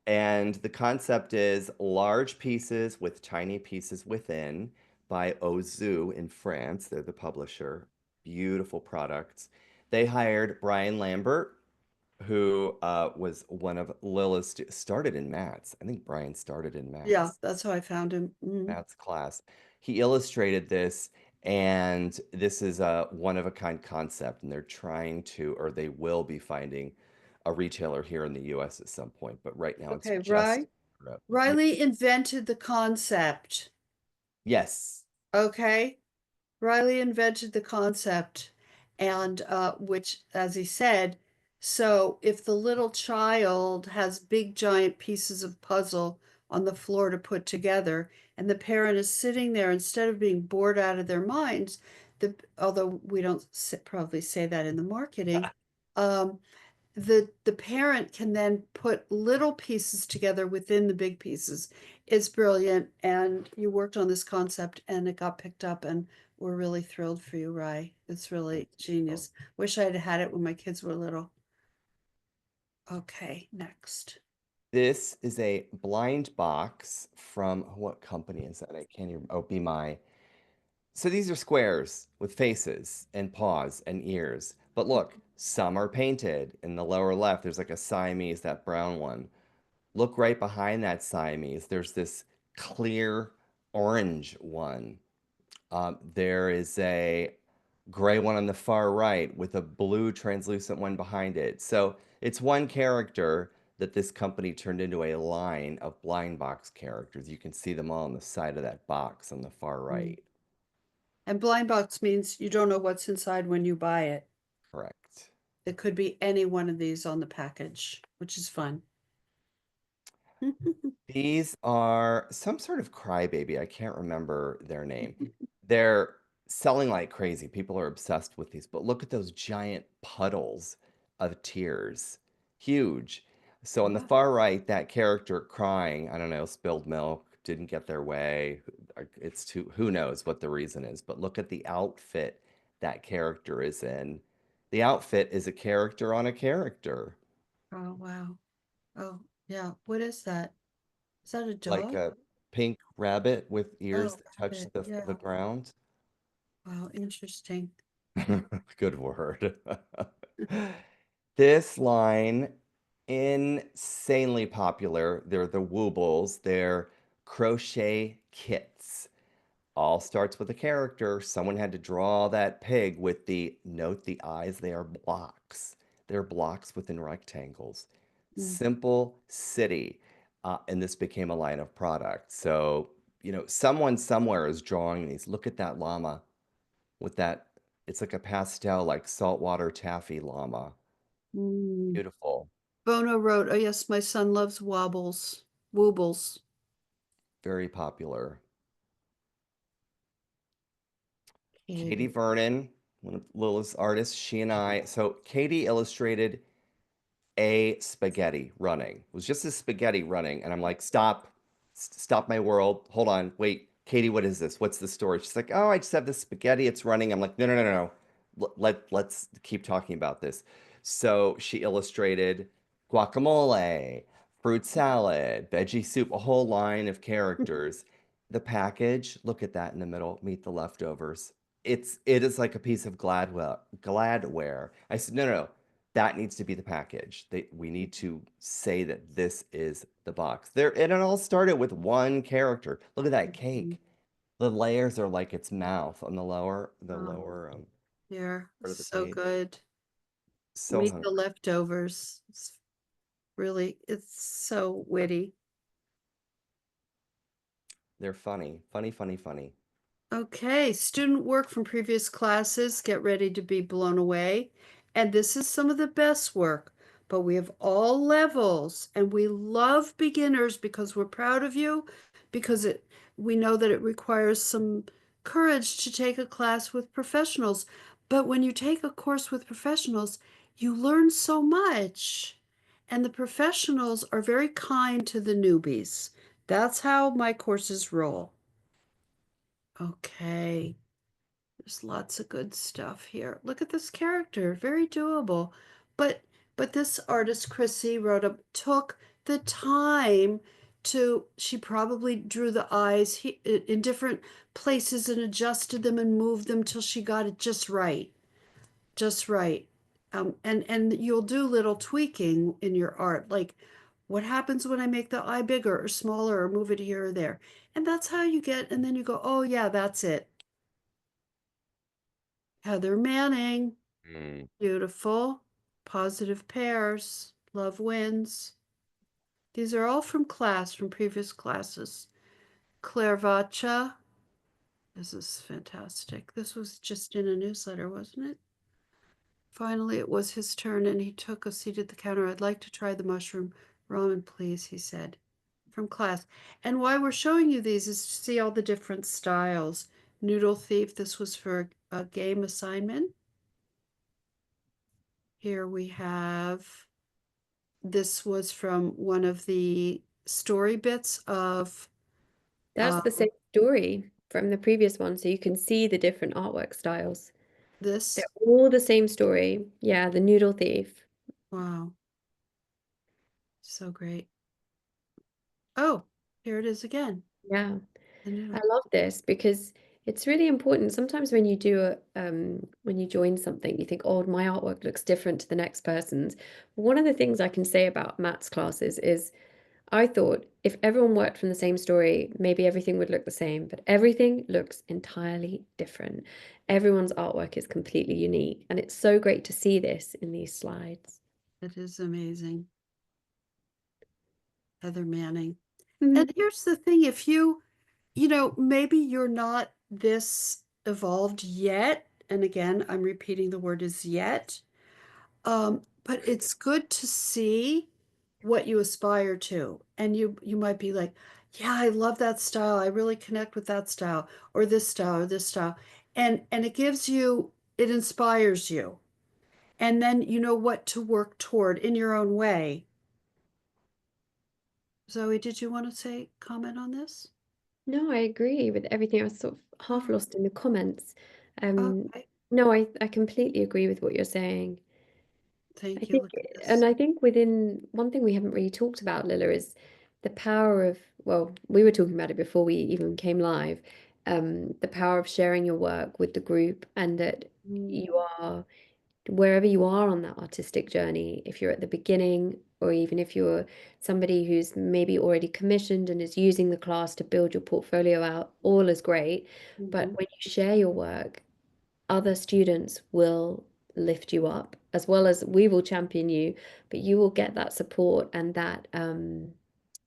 And the concept is large pieces with tiny pieces within by Ozu in France. They're the publisher. Beautiful products. They hired Brian Lambert, who was one of Lilla's, started in Matt's. I think Brian started in Yeah, Matt's. that's how I found him. Mhm. Matt's class. He illustrated this, and this is a one-of-a-kind concept, and they're trying to, or they will be finding a retailer here in the US at some point, but right now it's Okay, just right. Europe. Riley invented the concept. Yes. Okay. Riley invented the concept, and which, as he said, so if the little child has big giant pieces of puzzle on the floor to put together, and the parent is sitting there instead of being bored out of their minds, although we don't probably say that in the marketing, um, the parent can then put little pieces together within the big pieces. It's brilliant, and you worked on this concept, and it got picked up, and we're really thrilled for you, Rye. It's Thank really you. genius. Wish I'd had it when my kids were little. Okay, next. This is a blind box from what company is that? I can't even, oh, Be My. So these are squares with faces and paws and ears. But look, some are painted. In the lower left, there's like a Siamese, that brown one. Look right behind that Siamese. There's this clear orange one. There is a gray one on the far right with a blue translucent one behind it. So it's one character that this company turned into a line of blind box characters. You can see them all on the side of that box on the far Mm. right. And blind box means you don't know what's inside when you buy it. Correct. It could be any one of these on the package, which is fun. These are some sort of crybaby. I can't remember their name. They're selling like crazy. People are obsessed with these, but look at those giant puddles of tears. Huge. So on the Wow. far right, that character crying, I don't know, spilled milk, didn't get their way. It's too, who knows what the reason is, but look at the outfit that character is in. The outfit is a character on a character, Oh, wow. Oh, yeah. What is that? Is that a like dog? a pink rabbit with ears Oh, that touch rabbit. the Yeah. ground. Wow, interesting. Good word. This line, insanely popular. They're the Woobles. They're crochet kits. All starts with a character. Someone had to draw that pig with the note the eyes. They are blocks. They're blocks within rectangles. Mm. Simple city. And this became a line of product. So, someone somewhere is drawing these. Look at that llama with that. It's like a pastel, like saltwater taffy llama. Mm. Beautiful. Bono wrote, "Oh yes, my son loves wobbles, woobles." Very popular. Katie Katie. Vernon, one of Lilla's artists, she and I. So Katie illustrated a spaghetti running. It was just a spaghetti running. And I'm like, stop, stop my world. Hold on, wait, Katie, what is this? What's the story? She's like, oh, I just have this spaghetti. It's running. I'm like, no, no, no, no, no. Let's keep talking about this. So she illustrated guacamole, fruit salad, veggie soup, a whole line of characters. The package, look at that in the middle, meet the leftovers. It is like a piece of Gladware. I said, no, no, no, that needs to be the package. We need to say that this is the box. There, and it all started with one character. Look at that Mhm. cake. The layers are like its mouth on the Oh, lower here, part of the so page. good. So Meet the hungry. leftovers. It's so witty. They're funny, funny, funny, funny. Okay, student work from previous classes, get ready to be blown away. And this is some of the best work, but we have all levels and we love beginners because we're proud of you, because we know that it requires some courage to take a class with professionals. But when you take a course with professionals, you learn so much. And the professionals are very kind to the newbies. That's how my courses roll. Okay. There's lots of good stuff here. Look at this character, very doable. But this artist Chrissy took the time to she probably drew the eyes in different places and adjusted them and moved them till she got it just right. Just right. And you'll do little tweaking in your art, like what happens when I make the eye bigger or smaller or move it here or there. And that's how you get, and then you go, oh yeah, that's it. Heather Manning, Mm. beautiful. Positive pairs, love wins. These are all from previous classes. Claire Vacha, this is fantastic. This was just in a newsletter, wasn't it? Finally, it was his turn and he took a seat at the counter. I'd like to try the mushroom ramen, please, he said, from class. And why we're showing you these is to see all the different styles. Noodle Thief, this was for a game assignment. Here we have, this was from one of the story bits of That's the same story from the previous one, so you can see the different artwork styles. They're this. all the same story. Yeah, the Noodle Thief. Wow, so great. Oh, here it is again. Yeah, The I noodle. love this because it's really important. Sometimes when you when you join something, you think, oh, my artwork looks different to the next person's. One of the things I can say about Matt's classes is I thought if everyone worked from the same story, maybe everything would look the same, but everything looks entirely different. Everyone's artwork is completely unique, and it's so great to see this in these slides. It is amazing. Heather Manning. Mhm. And here's the thing, if maybe you're not this evolved yet. And again, I'm repeating the word is yet. But it's good to see what you aspire to. And you might be like, yeah, I love that style. I really connect with that style or this style or this style. And it gives you, it inspires you. And then you know what to work toward in your own way. Zoe, did you want to say comment on this? No, I agree with everything. I was sort of half Oh, lost in the comments. Um, okay. no, I completely agree with what you're saying. I Thank you. think, Look at and this. I think within one thing we haven't really talked about, Lilla, is the power of, well, we were talking about it before we even came live, the power of sharing your work with the group and that Mm, you are, wherever you are on that artistic journey, if you're at the beginning or even if you're somebody who's maybe already commissioned and is using the class to build your portfolio out, all is great. But mhm. when you share your work, other students will lift you up as well as we will champion you, but you will get that support and that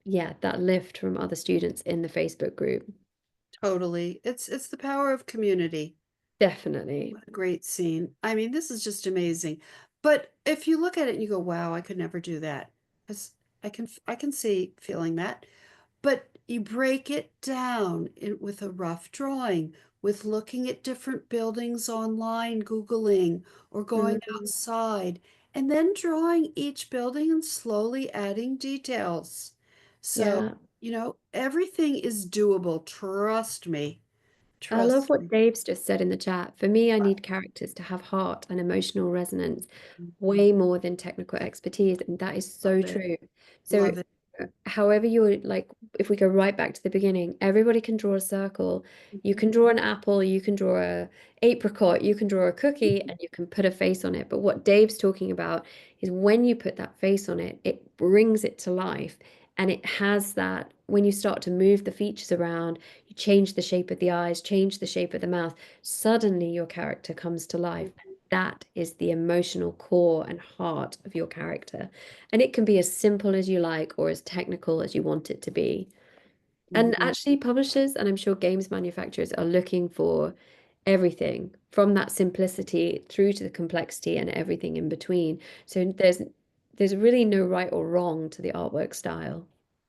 yeah, that lift from other students in the Facebook group. Totally. It's the power of community. Definitely. What a great scene. I mean, this is just amazing. But if you look at it and you go, wow, I could never do that. Because I can see feeling that. But you break it down with a rough drawing, with looking at different buildings online, Googling, or going Mm, outside, and then drawing each building and slowly adding details. So, yeah. everything is doable. Trust me. I love Trust what me. Dave's just said in the chat. For me, I need characters to have heart and emotional resonance Mhm. way more than technical expertise. And that is so Love it. true. So, Love it. however you're like, if we go right back to the beginning, everybody can draw a circle. You Mhm. can draw an apple, you can draw a apricot, you can draw a cookie, and you can put a face on it. But what Dave's talking about is when you put that face on it, it brings it to life. And it has that, when you start to move the features around, you change the shape of the eyes, change the shape of the mouth, suddenly your character comes to life. That is the emotional core and heart of your character. And it can be as simple as you like or as technical as you want it to be. And Mhm. actually, publishers and I'm sure games manufacturers are looking for everything from that simplicity through to the complexity and everything in between. So there's really no right or wrong to the artwork style.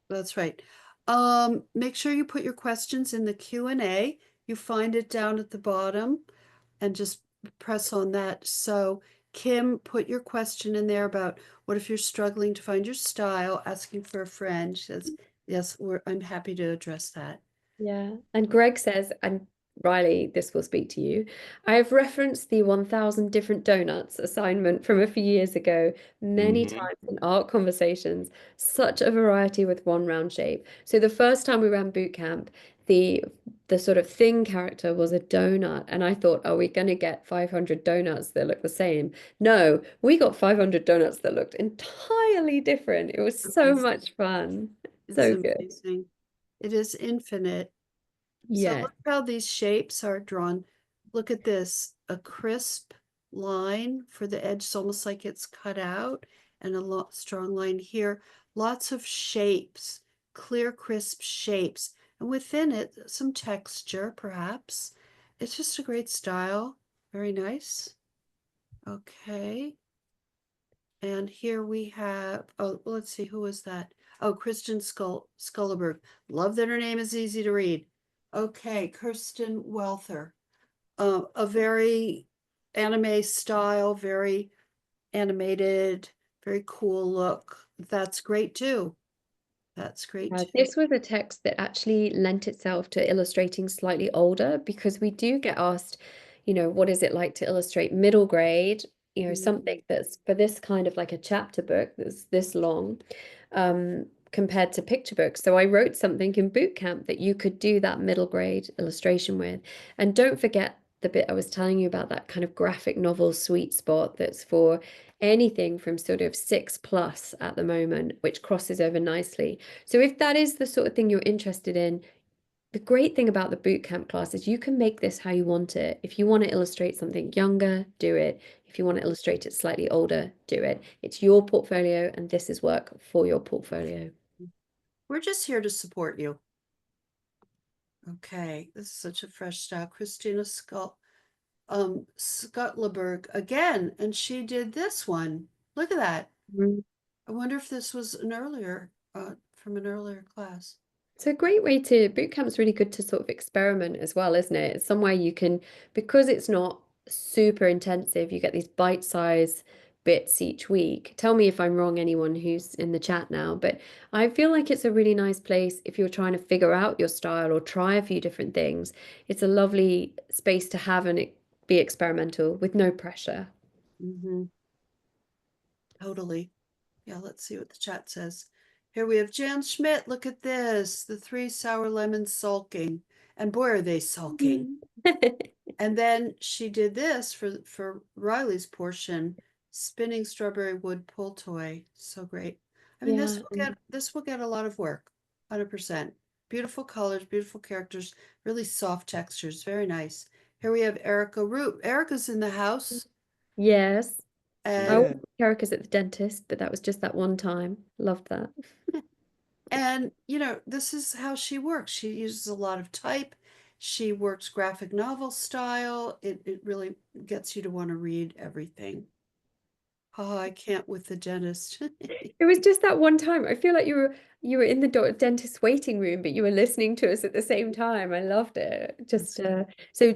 That's right. Make sure you put your questions in the Q&A. You find it down at the bottom and just press on that. So Kim, put your question in there about what if you're struggling to find your style, asking for a friend. She says, yes, I'm happy to address that. Yeah. And Greg says, and Riley, this will speak to you. I have referenced the 1000 different donuts assignment from a few years ago many Mm-hmm. times in art conversations. Such a variety with one round shape. So the first time we ran boot camp, the sort of thing character was a donut, and I thought, are we going to get 500 donuts that look the same? No, we got 500 donuts that looked entirely different. It was so Amazing. much fun. It's So good. amazing. It is infinite. So Yeah. look how these shapes are drawn. Look at this, a crisp line for the edge. It's almost like it's cut out and a lot strong line here. Lots of shapes, clear, crisp shapes. And within it, some texture, perhaps. It's just a great style. Very nice. Okay. And here we have, oh, let's see, who is that? Oh, Kristen Skullerberg. Love that her name is easy to read. Okay, Kirsten Welther. A very anime style, very animated, very cool look. That's great too. That's great too. This was a text that actually lent itself to illustrating slightly older because we do get asked, what is it like to illustrate middle grade? Something that's for this kind of like a chapter book that's this long, compared to picture books. So I wrote something in boot camp that you could do that middle grade illustration with. And don't forget the bit I was telling you about, that kind of graphic novel sweet spot that's for anything from sort of 6+ at the moment, which crosses over nicely. So if that is the sort of thing you're interested in, the great thing about the bootcamp class is you can make this how you want it. If you want to illustrate something younger, do it. If you want to illustrate it slightly older, do it. It's your portfolio, and this is work for your portfolio. We're just here to support you. Okay, this is such a fresh style. Christina Skutleberg again, and she did this one. Look at that. Mm. I wonder if this was an earlier, from an earlier class. It's a great way to, boot camp's really good to sort of experiment as well, isn't it? It's somewhere you can, because it's not super intensive, you get these bite-sized bits each week. Tell me if I'm wrong, anyone who's in the chat now, but I feel like it's a really nice place if you're trying to figure out your style or try a few different things. It's a lovely space to have and it be experimental with no pressure. Mm-hmm. Totally. Yeah, let's see what the chat says. Here we have Jan Schmidt. Look at this. The 3 sour lemons sulking. And boy, are they sulking. And then she did this for Riley's portion, spinning strawberry wood pull toy. So great. I mean, Yeah. this will get a lot of work, 100%. Beautiful colors, beautiful characters, really soft textures, very nice. Here we have Erica Root. Erica's in the house, Yes. I and Yeah. always Erica's at the dentist, but that was just that one time. Loved that. this is how she works. She uses a lot of type. She works graphic novel style. It really gets you to want to read everything. Oh, I can't with the dentist. It was just that one time. I feel like you were in the dentist waiting room, but you were listening to us at the same time. I loved it. Just so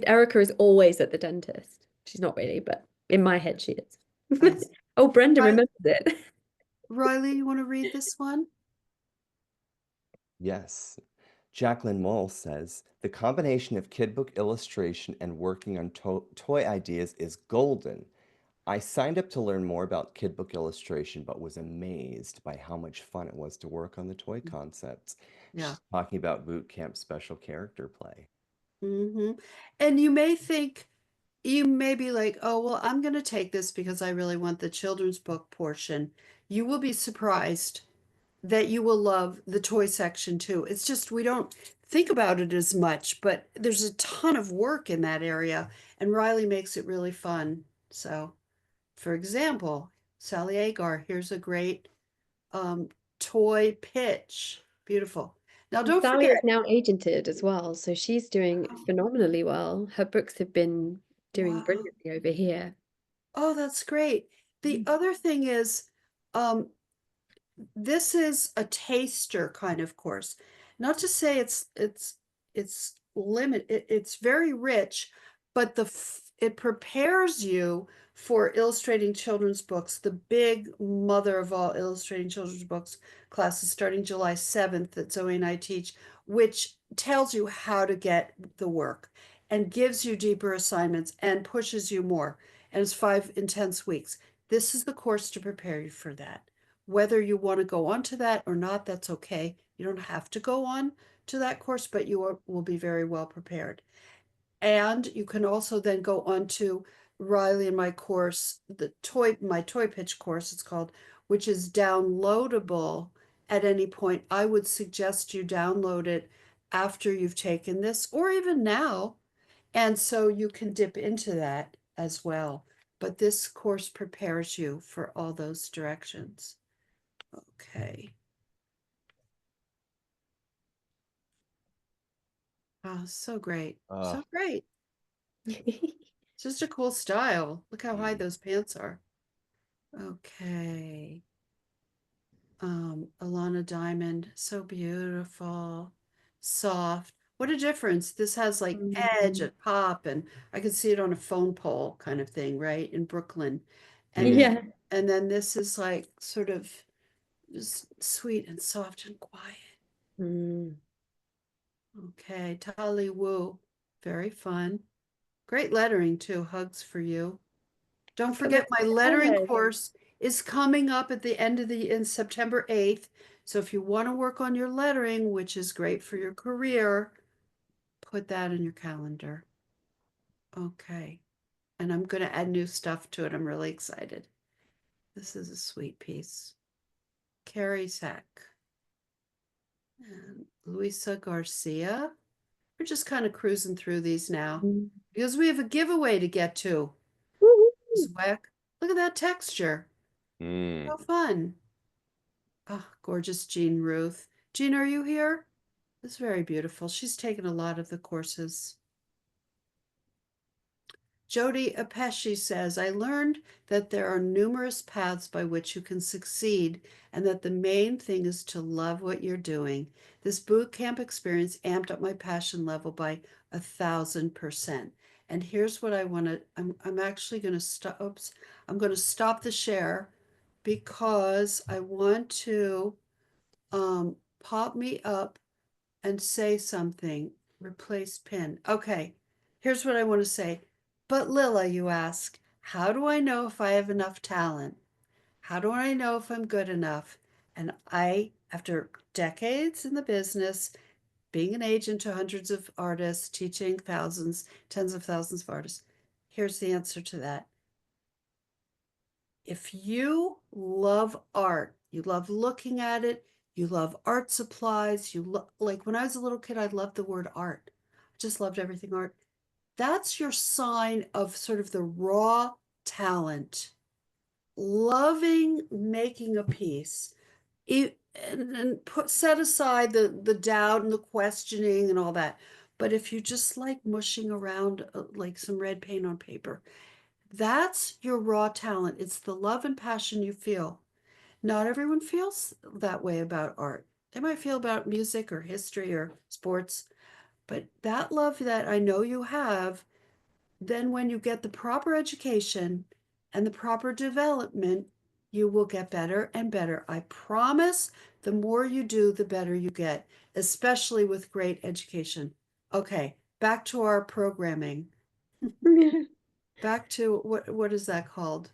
Erica is always at the dentist. She's not really, but in my head she is. Nice. Oh, Brenda Ri- remembers it. Riley, you want to read this one? Yes. Jacqueline Mole says, the combination of kid book illustration and working on toy ideas is golden. I signed up to learn more about kid book illustration, but was amazed by how much fun it was to work on the toy concepts. Yeah. She's talking about boot camp special character play. Mm-hmm. And you may be like, oh, well, I'm going to take this because I really want the children's book portion. You will be surprised that you will love the toy section too. It's just we don't think about it as much, but there's a ton of work in that area, and Riley makes it really fun. So, for example, Sally Agar, here's a great um, toy pitch. Beautiful. Now, And don't Sally is forget. now agented as well, so she's doing Oh, phenomenally well. Her books have been doing wow. brilliantly over here. Oh, that's great. The other thing is, um, this is a taster kind of course. Not to say it's it's very rich, but it prepares you for illustrating children's books. The big mother of all illustrating children's books class is starting July 7th that Zoe and I teach, which tells you how to get the work and gives you deeper assignments and pushes you more. And it's 5 intense weeks. This is the course to prepare you for that. Whether you want to go on to that or not, that's okay. You don't have to go on to that course, but will be very well prepared. And you can also then go on to Riley and my course, my toy pitch course, it's called, which is downloadable at any point. I would suggest you download it after you've taken this or even now. And so you can dip into that as well. But this course prepares you for all those directions. Okay. Oh, so great. So great. It's just a cool style. Look how high those pants are. Okay. Alana Diamond, so beautiful, soft. What a difference. This has like edge Mm. and pop, and I could see it on a phone pole kind of thing, right? In Brooklyn. And then Yeah. and then this is like sort of just sweet and soft and quiet. Mm. Okay, Tali Wu, very fun. Great lettering too. Hugs for you. Don't But the forget my lettering colors. course is coming up at the end of in September 8th. So if you want to work on your lettering, which is great for your career, put that in your calendar. Okay. And I'm going to add new stuff to it. I'm really excited. This is a sweet piece. Carrie Sack and Luisa Garcia. We're just kind of cruising through these now Mm. because we have a giveaway to get to. Woo-hoo. Zwack. Look at that texture. So fun. Oh, gorgeous Jean Ruth. Jean, are you here? It's very beautiful. She's taken a lot of the courses. Jody Apeshi says, I learned that there are numerous paths by which you can succeed and that the main thing is to love what you're doing. This boot camp experience amped up my passion level by 1,000%. And here's what I want to, I'm actually going to stop, oops, I'm going to stop the share because I want to pop me up and say something. Replace pin. Okay, here's what I want to say. But Lilla, you ask, how do I know if I have enough talent? How do I know if I'm good enough? And I, after decades in the business, being an agent to hundreds of artists, teaching thousands, tens of thousands of artists, here's the answer to that. If you love art, you love looking at it, you love art supplies, like when I was a little kid, I loved the word art. I just loved everything art. That's your sign of sort of the raw talent, loving making a piece. And set aside the doubt and the questioning and all that. But if you just like mushing around like some red paint on paper, that's your raw talent. It's the love and passion you feel. Not everyone feels that way about art. They might feel about music or history or sports, but that love that I know you have, then when you get the proper education and the proper development, you will get better and better. I promise the more you do, the better you get, especially with great education. Okay, back to our programming. Back to what is that called?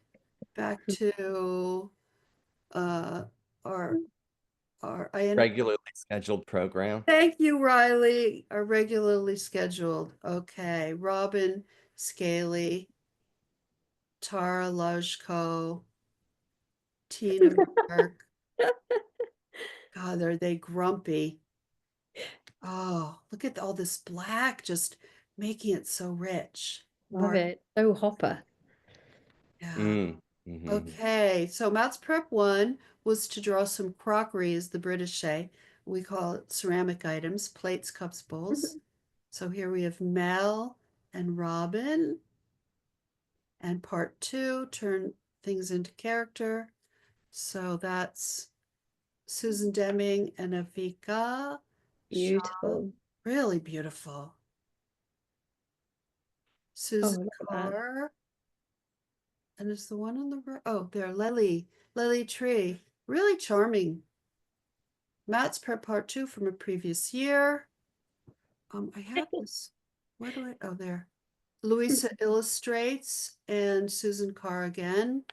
Back to uh our I Regularly scheduled program. thank you, Riley. Our regularly scheduled. Okay, Robin Scaly, Tara Lajko, Tina Mark. God, are they grumpy? Oh, look at all this black, just making it so rich. Love Mark, it. Oh, Hopper. yeah. Mm. Mhm. Okay, so Matt's prep one was to draw some crockery, as the British say. We call it ceramic items, plates, cups, bowls. So here we have Mel and Robin. And part two, turn things into character. So that's Susan Deming and Avika Shah. Beautiful. Really beautiful. Oh, Susan look at that. Carr. And is the one on the right? Oh, there, Lily Tree. Really charming. Matt's prep part two from a previous year. I have this. Where do I? Oh, there. Louisa illustrates and Susan Carr again.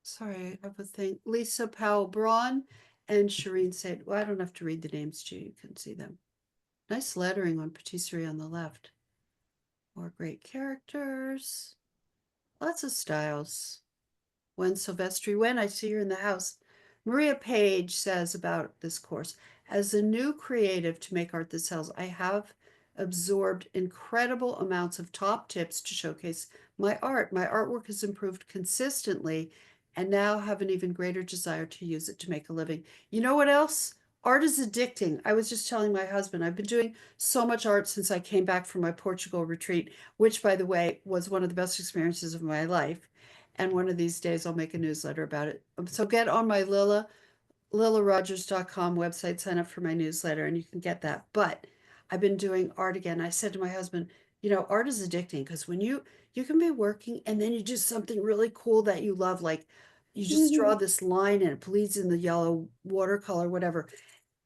Sorry, I have a thing. Lisa Powell Braun and Shireen said, well, I don't have to read the names to you. You can see them. Nice lettering on patisserie on the left. More great characters. Lots of styles. When Silvestri, when I see her in the house. Maria Page says about this course, as a new creative to make art that sells, I have absorbed incredible amounts of top tips to showcase my art. My artwork has improved consistently and now have an even greater desire to use it to make a living. You know what else? Art is addicting. I was just telling my husband, I've been doing so much art since I came back from my Portugal retreat, which, by the way, was one of the best experiences of my life. And one of these days I'll make a newsletter about it. So get on my LillaRogers.com website, sign up for my newsletter, and you can get that. But I've been doing art again. I said to my husband, art is addicting because when you can be working and then you do something really cool that you love, like you just draw this line and it bleeds in the yellow watercolor, whatever,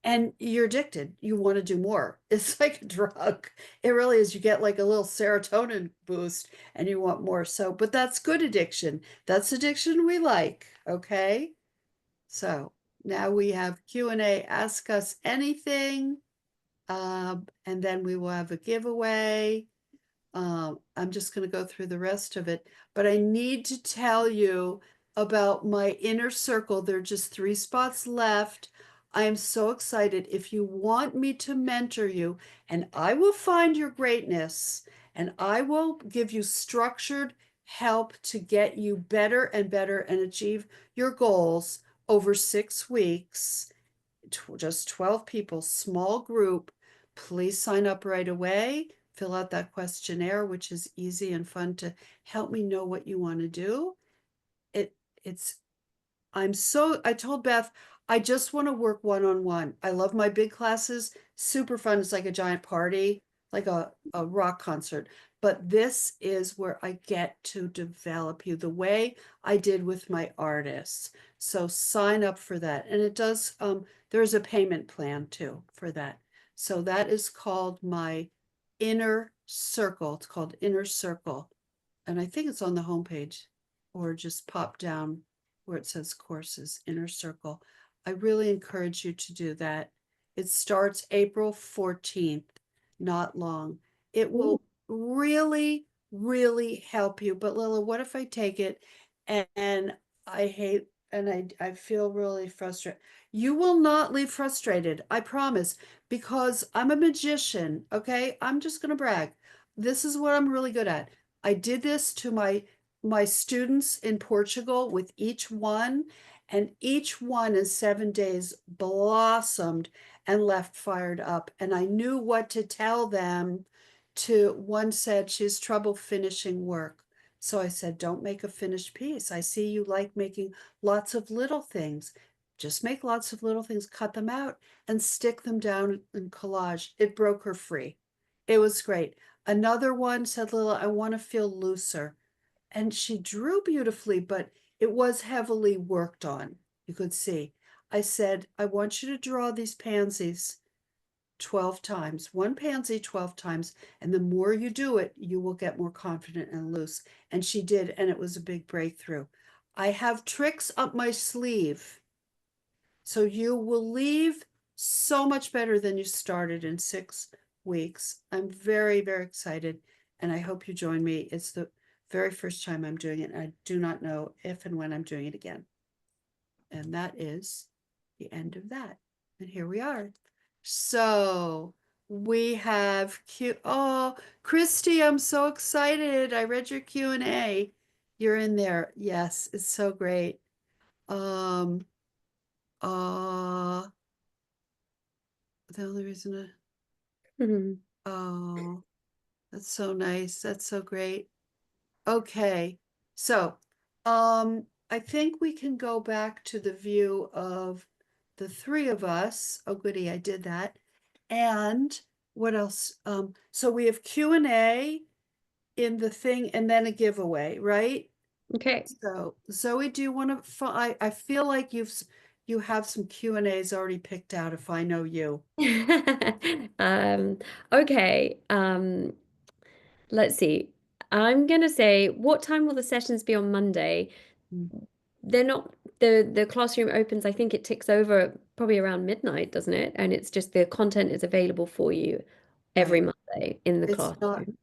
and you're addicted. You want to do more. It's like a drug. It really is. You get like a little serotonin boost and you want more. So, but that's good addiction. That's addiction we like. Okay. So now we have Q&A. Ask us anything. And then we will have a giveaway. I'm just going to go through the rest of it, but I need to tell you about my inner circle. There are just 3 spots left. I am so excited. If you want me to mentor you, and I will find your greatness, and I will give you structured help to get you better and better and achieve your goals, over 6 weeks, just 12 people, small group. Please sign up right away. Fill out that questionnaire, which is easy and fun to help me know what you want to do. It's I told Beth, I just want to work one-on-one. I love my big classes, super fun. It's like a giant party, like a rock concert. But this is where I get to develop you the way I did with my artists. So sign up for that. And it does, there's a payment plan too for that. So that is called my Inner Circle. It's called Inner Circle. And I think it's on the homepage, or just pop down where it says courses, Inner Circle. I really encourage you to do that. It starts April 14th, not long. It will really, really help you. But Lilla, what if I take it and I hate and I feel really frustrated? You will not leave frustrated, I promise, because I'm a magician, okay? I'm just going to brag. This is what I'm really good at. I did this to my students in Portugal with each one, and each one in 7 days blossomed and left fired up. And I knew what to tell them. One said she has trouble finishing work. So I said, don't make a finished piece. I see you like making lots of little things. Just make lots of little things, cut them out, and stick them down in collage. It broke her free. It was great. Another one said, Lilla, I want to feel looser. And she drew beautifully, but it was heavily worked on. You could see. I said, I want you to draw these pansies 12 times, one pansy 12 times. And the more you do it, you will get more confident and loose. And she did. And it was a big breakthrough. I have tricks up my sleeve. So you will leave so much better than you started in 6 weeks. I'm very, very excited. And I hope you join me. It's the very first time I'm doing it. And I do not know if and when I'm doing it again. And that is the end of that. And here we are. So we have oh, Christy, I'm so excited. I read your Q&A. You're in there. Yes, it's so great. Um, uh, the only reason Mhm. oh, that's so nice. That's so great. Okay. So, I think we can go back to the view of the three of us. Oh, goody, I did that. And what else? So we have Q&A in the thing and then a giveaway, right? Okay. So Zoe, do you want to, I feel like you have some Q&As already picked out if I know you. Um, okay. Let's see. I'm gonna say, what time will the sessions be on Monday? Mm. They're not the classroom opens, I think it ticks over probably around midnight, doesn't it? And it's just the content is available for you every Right. Monday in the It's not, classroom.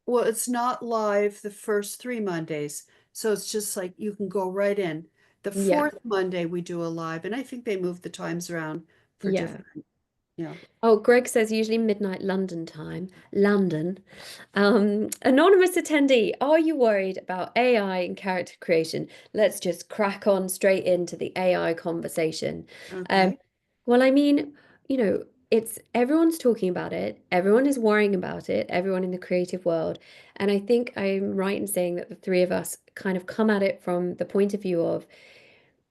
well, it's not live the first 3 Mondays. So it's just like you can go right in. The Yeah. fourth Monday we do a live, and I think they move the times around for Yeah. different, yeah. Oh, Greg says usually midnight London time. London. Anonymous attendee, are you worried about AI and character creation? Let's just crack on straight into the AI conversation. Um, Okay. well, I mean, it's everyone's talking about it, everyone is worrying about it, everyone in the creative world. And I think I'm right in saying that the three of us kind of come at it from the point of view of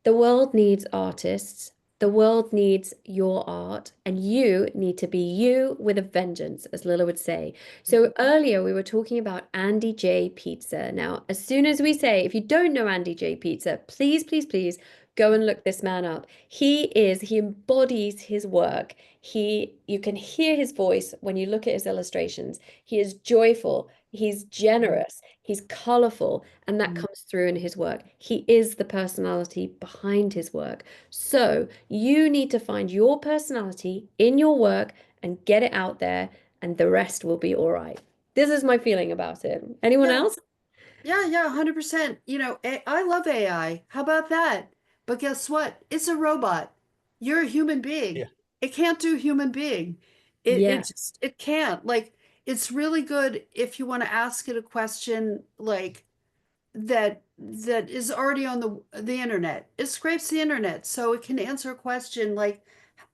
the world needs artists. The world needs your art, and you need to be you with a vengeance, as Lilla would say. So earlier we were talking about Andy J. Pizza. Now, as soon as we say, if you don't know Andy J. Pizza, please, please, please go and look this man up. He embodies his work. You can hear his voice when you look at his illustrations. He is joyful, he's generous, he's colorful, and that Mm. comes through in his work. He is the personality behind his work. So you need to find your personality in your work and get it out there, and the rest will be all right. This is my feeling about it. Anyone Yeah, else? yeah, 100%. I love AI. How about that? But guess what? It's a robot. You're a human being. Yeah. It can't do human being. Yeah. It can't. Like, it's really good if you want to ask it a question like, that is already on the internet. It scrapes the internet, so it can answer a question like,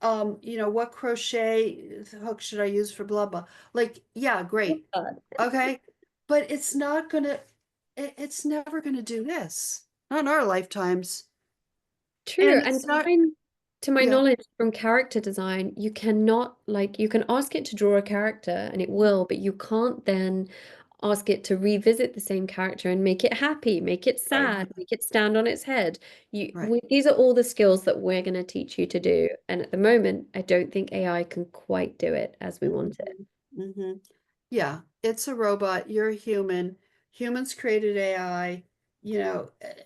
what crochet hook should I use for blah blah. Like, yeah, great, God. okay, but it's not gonna. It's never gonna do this. Not in our lifetimes, True. and And it's not. to my Yeah, knowledge from character design, you cannot like you can ask it to draw a character and it will, but you can't then ask it to revisit the same character and make it happy, make it Right. sad, make it stand on its head. right. These are all the skills that we're going to teach you to do. And at the moment, I don't think AI can quite do it as we want it. Mm-hmm. Yeah, it's a robot. You're a human. Humans created AI,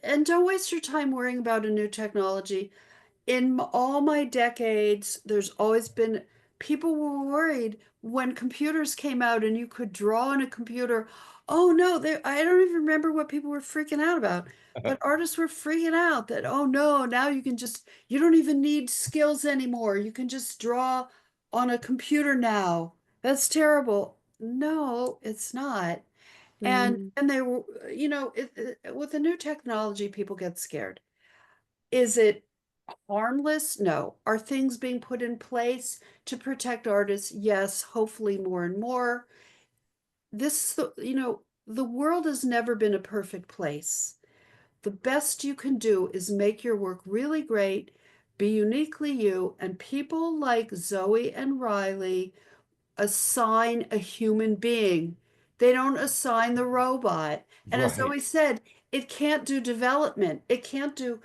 and don't waste your time worrying about a new technology. In all my decades, there's always been people were worried when computers came out and you could draw on a computer. Oh no, I don't even remember what people were freaking out about, but artists were freaking out that, oh no, now you don't even need skills anymore. You can just draw on a computer now. That's terrible. No, it's not. Mm. And they were, with the new technology, people get scared. Is it harmless? No. Are things being put in place to protect artists? Yes, hopefully more and more. The world has never been a perfect place. The best you can do is make your work really great, be uniquely you, and people like Zoe and Riley assign a human being. They don't assign the robot. And as Right. Zoe said, it can't do development. It can't do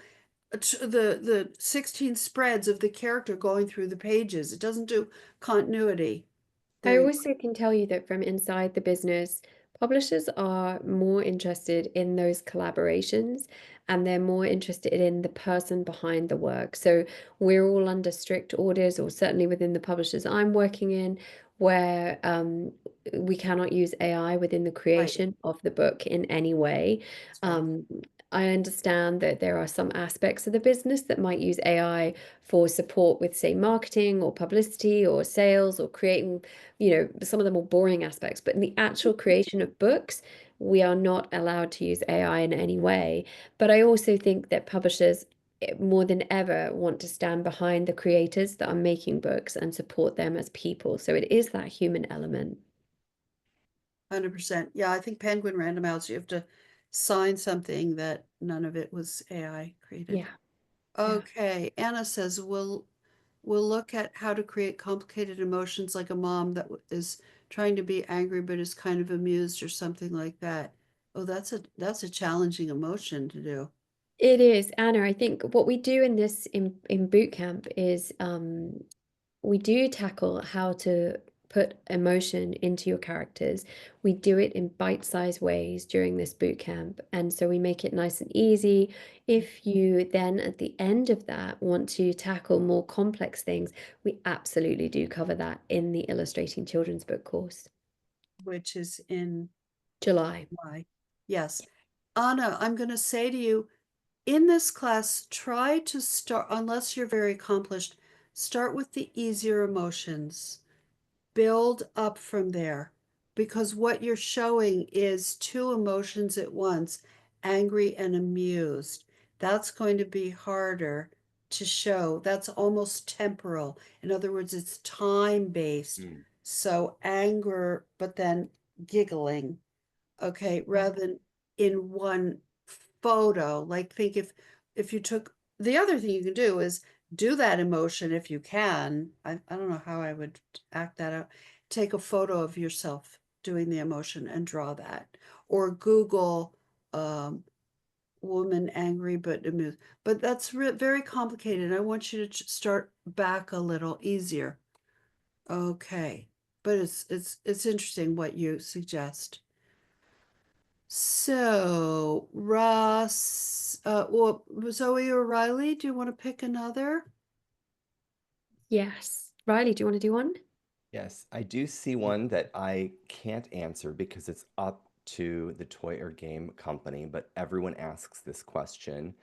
the 16 spreads of the character going through the pages. It doesn't do continuity. I There you also can tell you that from inside the business, publishers are more interested in those collaborations and they're more interested in the person behind the work. So we're all under strict orders, or certainly within the publishers I'm working in, where we cannot use AI within the right. creation of the book in any way. That's right. Um, I understand that there are some aspects of the business that might use AI for support with, say, marketing or publicity or sales or creating some of the more boring aspects, but in the actual creation of books, we are not allowed to use AI in any way. But I also think that publishers more than ever want to stand behind the creators that are making books and support them as people. So it is that human element. 100%. Yeah, I think Penguin Random House, you have to sign something that none of it was AI created. Yeah, yeah. Okay, Anna says we'll look at how to create complicated emotions like a mom that is trying to be angry but is kind of amused or something like that. Oh, that's a challenging emotion to do. It is, Anna. I think what we do in this in boot camp is we do tackle how to put emotion into your characters. We do it in bite-sized ways during this boot camp. And so we make it nice and easy. If you then at the end of that want to tackle more complex things, we absolutely do cover that in the Illustrating Children's Book course. Which is in July. July. Yes. Anna, I'm going to say to you, in this class, try to start, unless you're very accomplished, start with the easier emotions. Build up from there because what you're showing is two emotions at once, angry and amused. That's going to be harder to show. That's almost temporal. In other words, it's time based. Mm. So anger, but then giggling, okay, rather than in one photo. Like think if you took the other thing you can do is do that emotion if you can. I don't know how I would act that out. Take a photo of yourself doing the emotion and draw that. Or Google um, woman angry but amused. But that's very complicated. I want you to start back a little easier. Okay. But it's interesting what you suggest. So, Ross, well, Zoe or Riley, do you want to pick another? Yes. Riley, do you want to do one? Yes, I do see one that I can't answer because it's up to the toy or game company, but everyone asks this question.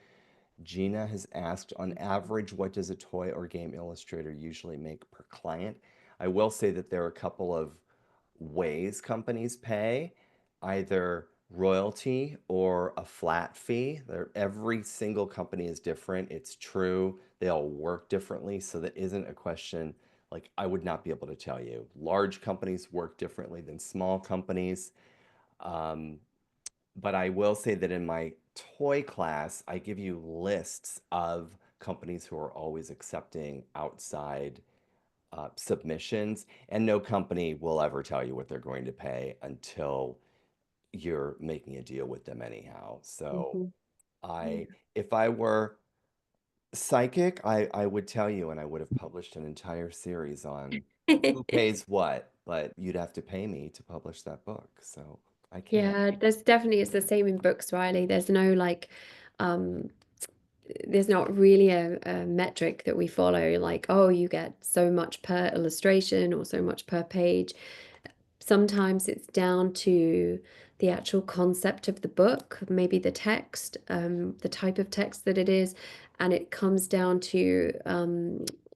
Gina has asked, on average, what does a toy or game illustrator usually make per client? I will say that there are a couple of ways companies pay. Either royalty or a flat fee. Every single company is different. It's true. They all work differently. So that isn't a question like I would not be able to tell you. Large companies work differently than small companies. Um, but I will say that in my toy class, I give you lists of companies who are always accepting outside submissions, and no company will ever tell you what they're going to pay until you're making a deal with them anyhow. So Mhm. I, if I were psychic, I would tell you, and I would have published an entire series on who pays what, but you'd have to pay me to publish that book. So I can't. Yeah, there's definitely, it's the same in books, Riley. There's no like um there's not really a metric that we follow, like, oh, you get so much per illustration or so much per page. Sometimes it's down to the actual concept of the book, maybe the text, the type of text that it is, and it comes down to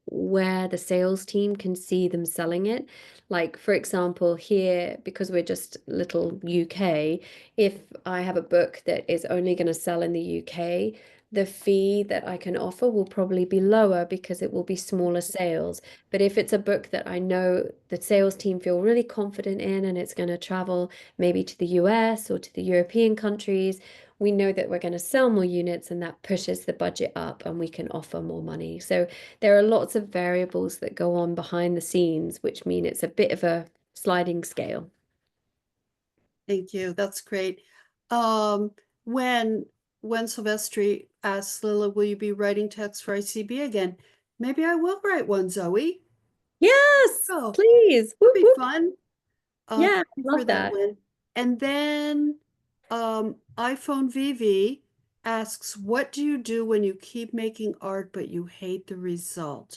where the sales team can see them selling it. Like, for example, here, because we're just little UK, if I have a book that is only going to sell in the UK, the fee that I can offer will probably be lower because it will be smaller sales. But if it's a book that I know the sales team feel really confident in and it's going to travel maybe to the US or to the European countries, we know that we're going to sell more units and that pushes the budget up and we can offer more money. So there are lots of variables that go on behind the scenes, which mean it's a bit of a sliding scale. Thank you. That's great. Um, when when Silvestri asks Lilla, will you be writing text for ICB again? Maybe I will write one, Zoe. Yes, Oh, please. that'd Whoop, be whoop. fun. Yeah, Thank you for love that that. one. And then iPhone VV asks, what do you do when you keep making art but you hate the result?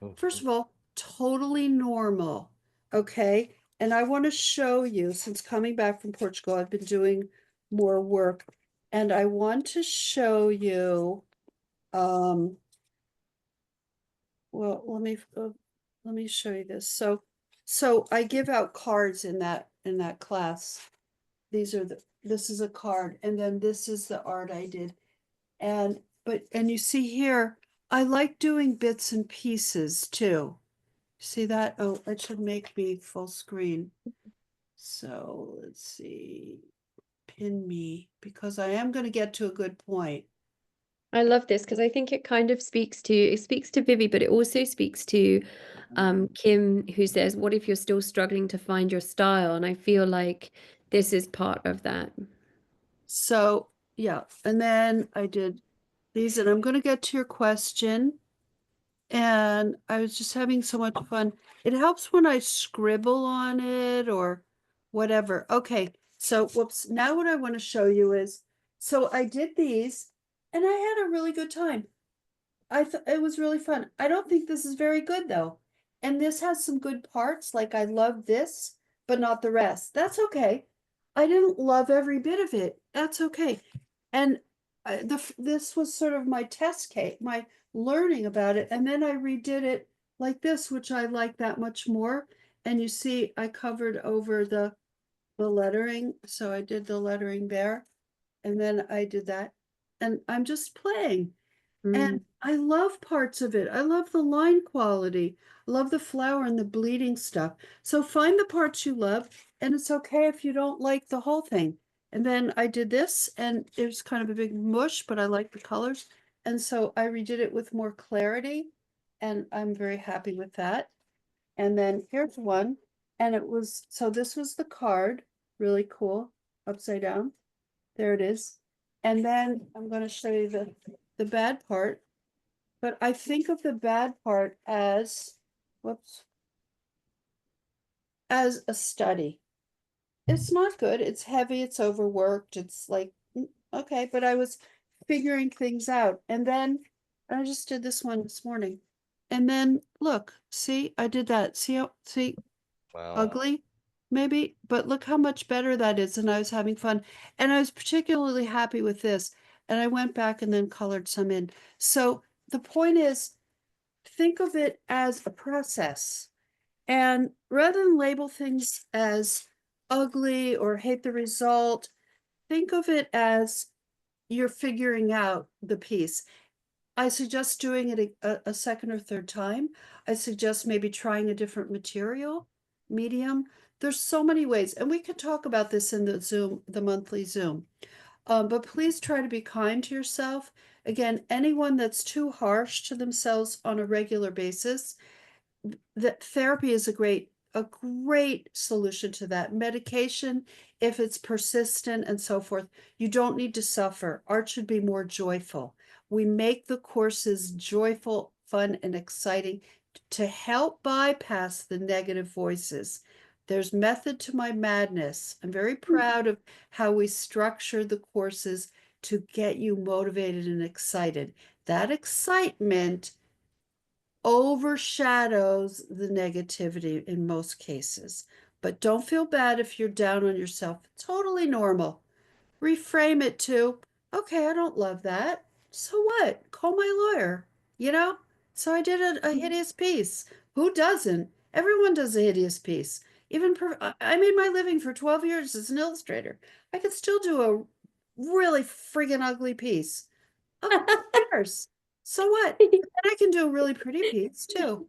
Oh, First of all, totally normal. Okay. And I want to show you, since coming back from Portugal, I've been doing more work. And I want to show you, um, well, let me show you this. So I give out cards in that class. This is a card, and then this is the art I did. And you see here, I like doing bits and pieces too. See that? Oh, it should make me full screen. So let's see, pin me, because I am going to get to a good point. I love this because I think it speaks to Vivi, but it also speaks to Kim, who says, what if you're still struggling to find your style? And I feel like this is part of that. So yeah, and then I did these, and I'm going to get to your question. And I was just having so much fun. It helps when I scribble on it or whatever. Okay, so whoops. Now what I want to show you is, so I did these and I had a really good time. I thought it was really fun. I don't think this is very good though. And this has some good parts, like I love this, but not the rest. That's okay. I didn't love every bit of it. That's okay. And this was sort of my test case, my learning about it. And then I redid it like this, which I like that much more. And you see, I covered over the lettering. So I did the lettering there, and then I did that. And I'm just playing. And Mm. I love parts of it. I love the line quality. I love the flower and the bleeding stuff. So find the parts you love, and it's okay if you don't like the whole thing. And then I did this, and it was kind of a big mush, but I like the colors. And so I redid it with more clarity, and I'm very happy with that. And then here's one, and so this was the card, really cool, upside down. There it is. And then I'm going to show you the bad part. But I think of the bad part as, whoops, as a study. It's not good. It's heavy. It's overworked. It's like, okay, but I was figuring things out. And then I just did this one this morning. And then look, see, I did that. See, wow. ugly, maybe, but look how much better that is. And I was having fun. And I was particularly happy with this. And I went back and then colored some in. So the point is, think of it as a process. And rather than label things as ugly or hate the result, think of it as you're figuring out the piece. I suggest doing it a second or third time. I suggest maybe trying a different material, medium. There's so many ways, and we could talk about this in the Zoom, the monthly Zoom. But please try to be kind to yourself. Again, anyone that's too harsh to themselves on a regular basis, that therapy is a great solution to that. Medication, if it's persistent and so forth, you don't need to suffer. Art should be more joyful. We make the courses joyful, fun, and exciting to help bypass the negative voices. There's method to my madness. I'm very proud of how we structure the courses to get you motivated and excited. That excitement overshadows the negativity in most cases. But don't feel bad if you're down on yourself. Totally normal. Reframe it to, okay, I don't love that. So what? Call my lawyer, you know? So I did a hideous piece. Who doesn't? Everyone does a hideous piece. Even I made my living for 12 years as an illustrator. I could still do a really friggin' ugly piece. Of course. So what? And I can do a really pretty piece too.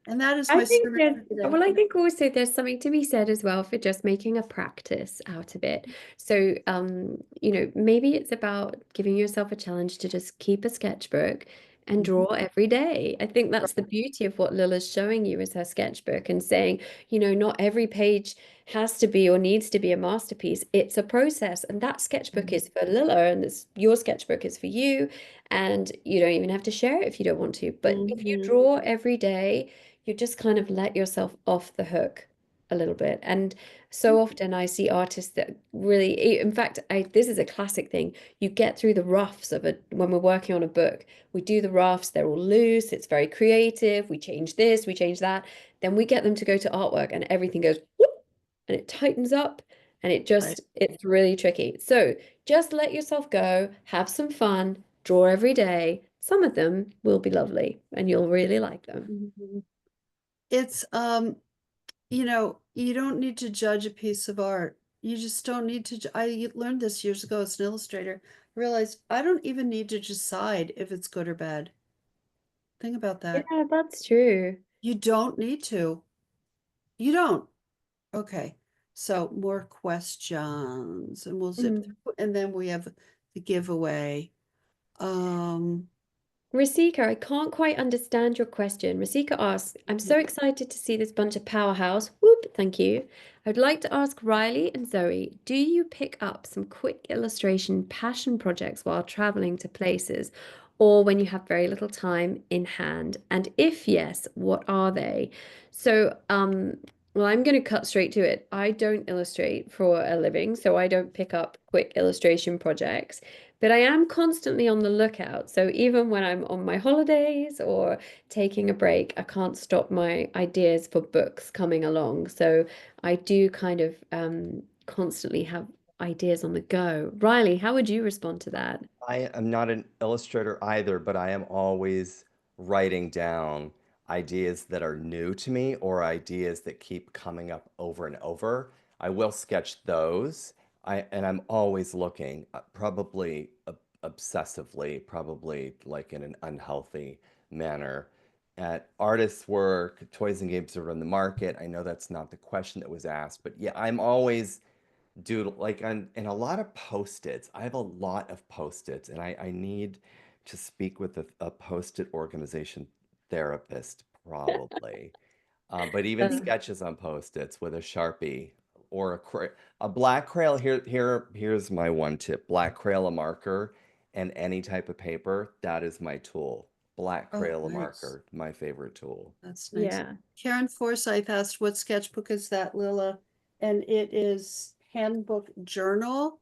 And that is I my think sermon there's, for today. well, I think also there's something to be said as well for just making a practice out of it. So, maybe it's about giving yourself a challenge to just keep a sketchbook and draw every day. I think that's the beauty of what Lilla's showing you is her sketchbook and saying, not every page has to be or needs to be a masterpiece. It's a process, and that sketchbook is for Lilla, and your sketchbook is for you. And you don't even have to share it if you don't want to. But if you draw every day, you just kind of let yourself off the hook a little bit. And so often I see artists that really, in fact, this is a classic thing. You get through the roughs of it when we're working on a book. We do the roughs, they're all loose, it's very creative. We change this, we change that. Then we get them to go to artwork and everything goes whoop, and it tightens up and it's really tricky. So just let yourself go, have some fun, draw every day. Some of them will be lovely and you'll really like them. It's you don't need to judge a piece of art. You just don't need to. I learned this years ago as an illustrator. I realized I don't even need to decide if it's good or bad. Think about that. Yeah, that's true. You don't need to. You don't. Okay. So more questions and we'll zip through and then we have the giveaway. Rasika, I can't quite understand your question. Rasika asks, I'm so excited to see this bunch of powerhouse. Whoop, thank you. I'd like to ask Riley and Zoe, do you pick up some quick illustration passion projects while traveling to places or when you have very little time in hand? And if yes, what are they? So, well, I'm going to cut straight to it. I don't illustrate for a living, so I don't pick up quick illustration projects. But I am constantly on the lookout. So even when I'm on my holidays or taking a break, I can't stop my ideas for books coming along. So I do kind of constantly have ideas on the go. Riley, how would you respond to that? I am not an illustrator either, but I am always writing down ideas that are new to me or ideas that keep coming up over and over. I will sketch those. And I'm always looking, probably obsessively, probably like in an unhealthy manner, at artists' work, toys and games that are on the market. I know that's not the question that was asked, but yeah, I'm always dude, like in a lot of post-its, I have a lot of post-its, and I need to speak with a post-it organization therapist, probably. But even sketches on post-its with a Sharpie or a black crayon. Here's my one tip: black Crayola marker and any type of paper. That is my tool. Black Crayola nice. marker, my favorite tool. That's nice. Yeah. Karen Forsyth asked, what sketchbook is that, Lilla? And it is Handbook Journal.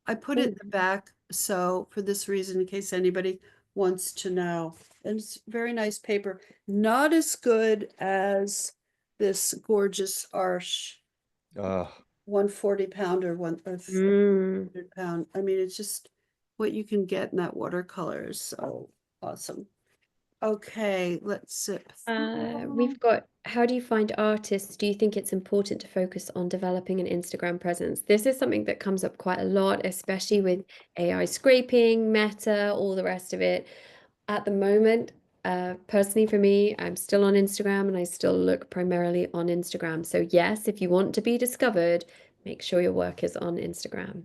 I put it in the back, so for this reason, in case anybody wants to know. And it's very nice paper. Not as good as this gorgeous Arch Ugh. 140 pounder, one or Mm. 300 pound. I mean, it's just what you can get in that watercolor is so awesome. Okay, let's zip through. We've got, how do you find artists? Do you think it's important to focus on developing an Instagram presence? This is something that comes up quite a lot, especially with AI scraping, Meta, all the rest of it. At the moment, personally for me, I'm still on Instagram and I still look primarily on Instagram. So yes, if you want to be discovered, make sure your work is on Instagram.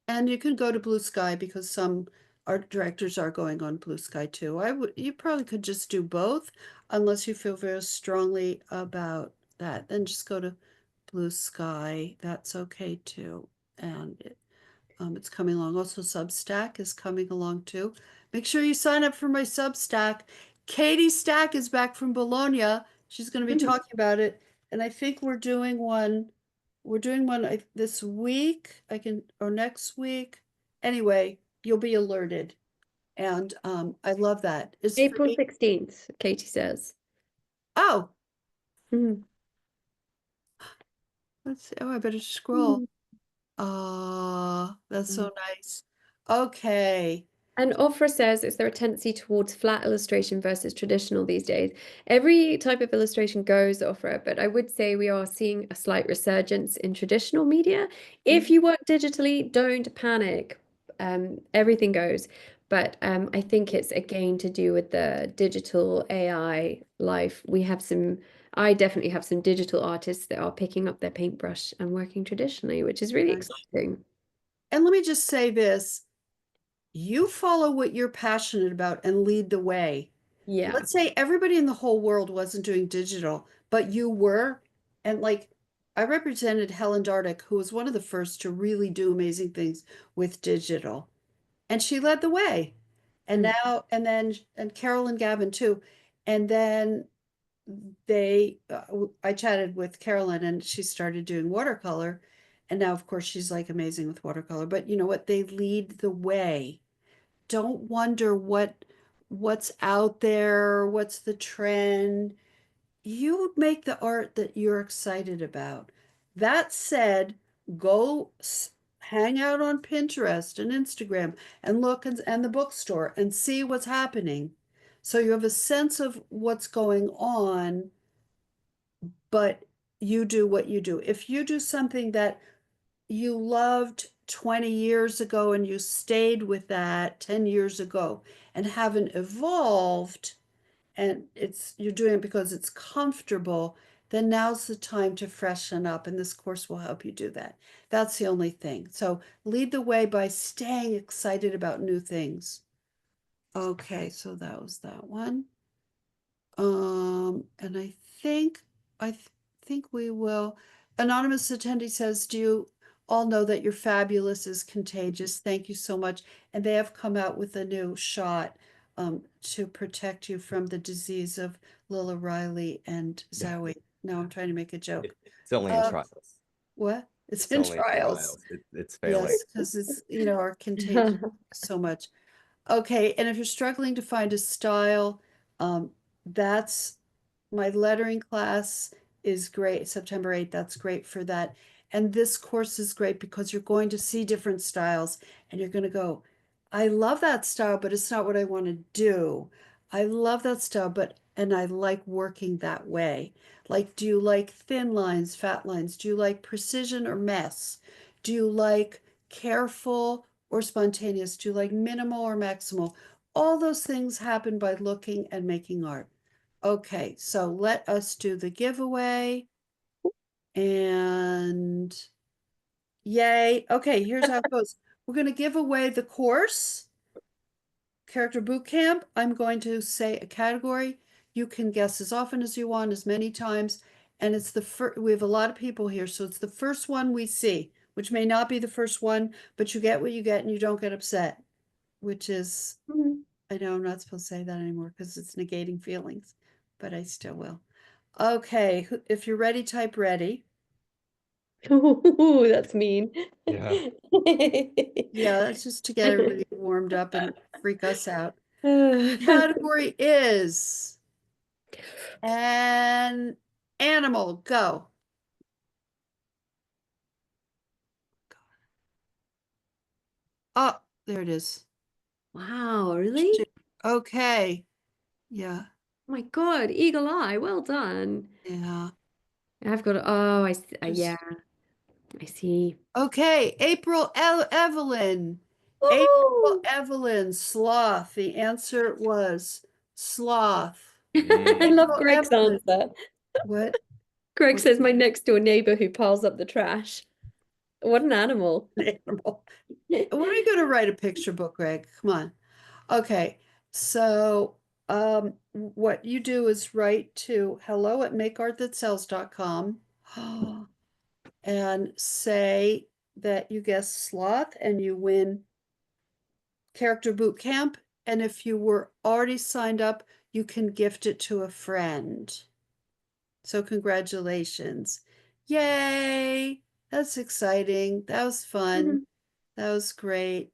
And you can go to Blue Sky because some art directors are going on Blue Sky too. You probably could just do both unless you feel very strongly about that. Then just go to Blue Sky. That's okay too. And it's coming along. Also, Substack is coming along too. Make sure you sign up for my Substack. Katie Stack is back from Bologna. She's going to be talking about it. And I think we're doing one. We're doing one this week. Or next week. Anyway, you'll be alerted. And I love that. It's April free. 16th, Katie says. Oh, Mhm. let's see. Oh, I better scroll. That's so Mhm. nice. Okay. And Ofra says, is there a tendency towards flat illustration versus traditional these days? Every type of illustration goes, Ofra, but I would say we are seeing a slight resurgence in traditional media. If you work digitally, don't panic. Everything goes. But I think it's again to do with the digital AI life. I definitely have some digital artists that are picking up their paintbrush and working traditionally, which is really Nice. exciting. And let me just say this, you follow what you're passionate about and lead the way. Yeah. Let's say everybody in the whole world wasn't doing digital, but you were. And like I represented Helen Dardick, who was one of the first to really do amazing things with digital. And she led the way. And Mm. now, and Carolyn Gavin too. And then I chatted with Carolyn and she started doing watercolor. And now, of course, she's like amazing with watercolor. But you know what? They lead the way. Don't wonder what's out there, what's the trend. You make the art that you're excited about. That said, go hang out on Pinterest and Instagram and look and the bookstore and see what's happening. So you have a sense of what's going on, but you do what you do. If you do something that you loved 20 years ago and you stayed with that 10 years ago and haven't evolved, and you're doing it because it's comfortable, then now's the time to freshen up, and this course will help you do that. That's the only thing. So lead the way by staying excited about new things. Okay, so that was that one. And I think we will. Anonymous attendee says, "Do you all know that your fabulous is contagious? Thank you so much." And they have come out with a new shot to protect you from the disease of Lilla, Riley, and Zoe. Now I'm trying to make a joke. It's only in Uh, trials. what? It's It's in only in trials. trials. It's failing. Yes, because it's, our contagion so much. Okay, and if you're struggling to find a style, that's my lettering class is great. September 8th, that's great for that. And this course is great because you're going to see different styles and you're going to go, I love that style, but it's not what I want to do. I love that style, and I like working that way. Like, do you like thin lines, fat lines? Do you like precision or mess? Do you like careful or spontaneous? Do you like minimal or maximal? All those things happen by looking and making art. Okay, so let us do the giveaway. And yay. Okay, here's how it goes. We're going to give away the course, Character Bootcamp. I'm going to say a category. You can guess as often as you want, as many times. And it's the first, we have a lot of people here, so it's the first one we see, which may not be the first one, but you get what you get and you don't get upset, which is, I know I'm not supposed to say that anymore because it's negating feelings, but I still will. Okay, if you're ready, type ready. Ooh, that's mean. Yeah. Yeah, that's just to get everybody warmed up and freak us out. Category is an animal. Go. Oh, there it is. Wow, really? Okay. Yeah. Oh my God, eagle eye. Well done. Yeah. I've got, oh, yeah, Just I see. okay. Evelyn. April Oh, Evelyn, sloth. The answer was sloth. I Mm. love April Greg's Evelyn. answer. What? Greg What says my next door neighbor who piles up the trash. What an animal. animal? When are you going to write a picture book, Greg? Come on. Okay. So, what you do is write to hello@makeartthatsells.com and say that you guessed sloth and you win character boot camp. And if you were already signed up, you can gift it to a friend. So congratulations. Yay! That's exciting. That was fun. That was great.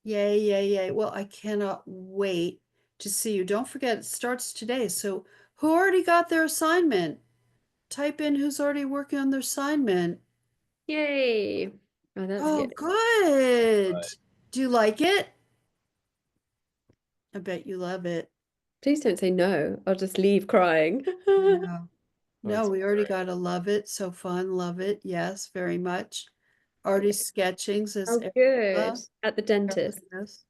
Yay, yay, yay. Well, I cannot wait to see you. Don't forget, it starts today. So who already got their assignment? Type in who's already working on their assignment. Yay. Oh, that's Oh, good. good. Right. Do you like it? I bet you love it. Please don't say no. I'll just leave crying. No. Oh, No, it's we already great. got to love it. So fun. Love it. Yes, very much. Already sketching, says Oh, good. Erica. At the Erica, dentist. yes.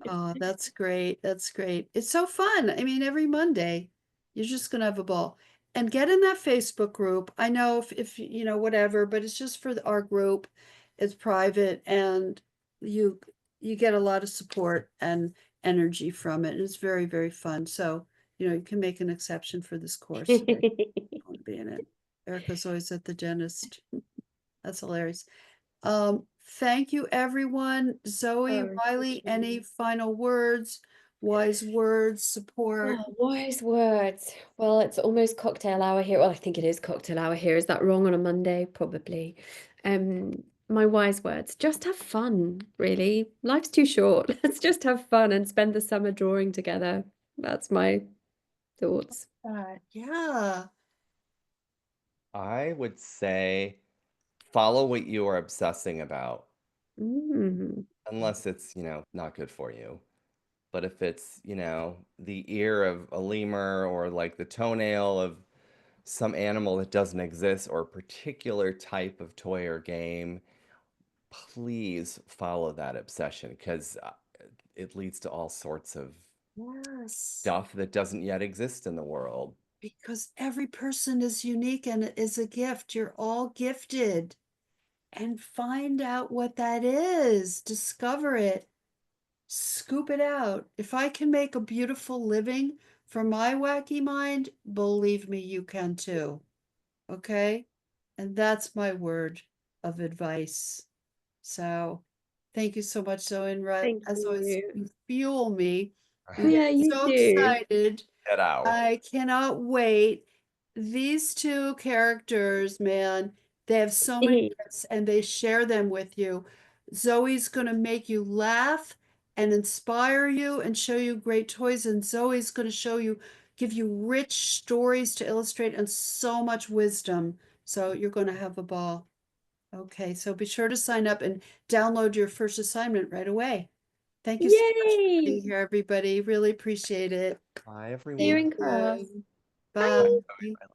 Oh, that's great. That's great. It's so fun. I mean, every Monday, you're just gonna have a ball. And get in that Facebook group. I know if you know, whatever, but it's just for our group. It's private and you you get a lot of support and energy from it. It's very, very fun. So, you can make an exception for this course today. I want to be in it. Erica's always at the dentist. That's hilarious. Thank you, everyone. Zoe, Oh, thank Riley, any you. final words, wise words, support? Oh, wise words. Well, it's almost cocktail hour here. Well, I think it is cocktail hour here. Is that wrong on a Monday? Probably. My wise words, just have fun, really. Life's too short. Let's just have fun and spend the summer drawing together. That's my thoughts. Yeah. I would say follow what you are obsessing about, Mm. unless it's, not good for you. But if it's, the ear of a lemur or like the toenail of some animal that doesn't exist or a particular type of toy or game, please follow that obsession because it leads to all sorts of Yes. stuff that doesn't yet exist in the world. Because every person is unique and it is a gift. You're all gifted. And find out what that is. Discover it. Scoop it out. If I can make a beautiful living from my wacky mind, believe me, you can too. Okay? And that's my word of advice. So thank you so much, Zoe. And Thank as always, you. you fuel me. You get Yeah, you so do. excited. Get out. I cannot wait. These two characters, man, they have so many gifts and they share them with you. Zoe's going to make you laugh and inspire you and show you great toys. And Zoe's going to give you rich stories to illustrate and so much wisdom. So you're going to have a ball. Okay, so be sure to sign up and download your first assignment right away. Thank you so much for Yay! being here, everybody. Really appreciate it. Bye, See you everyone. in Thank class. you. Bye. Bye.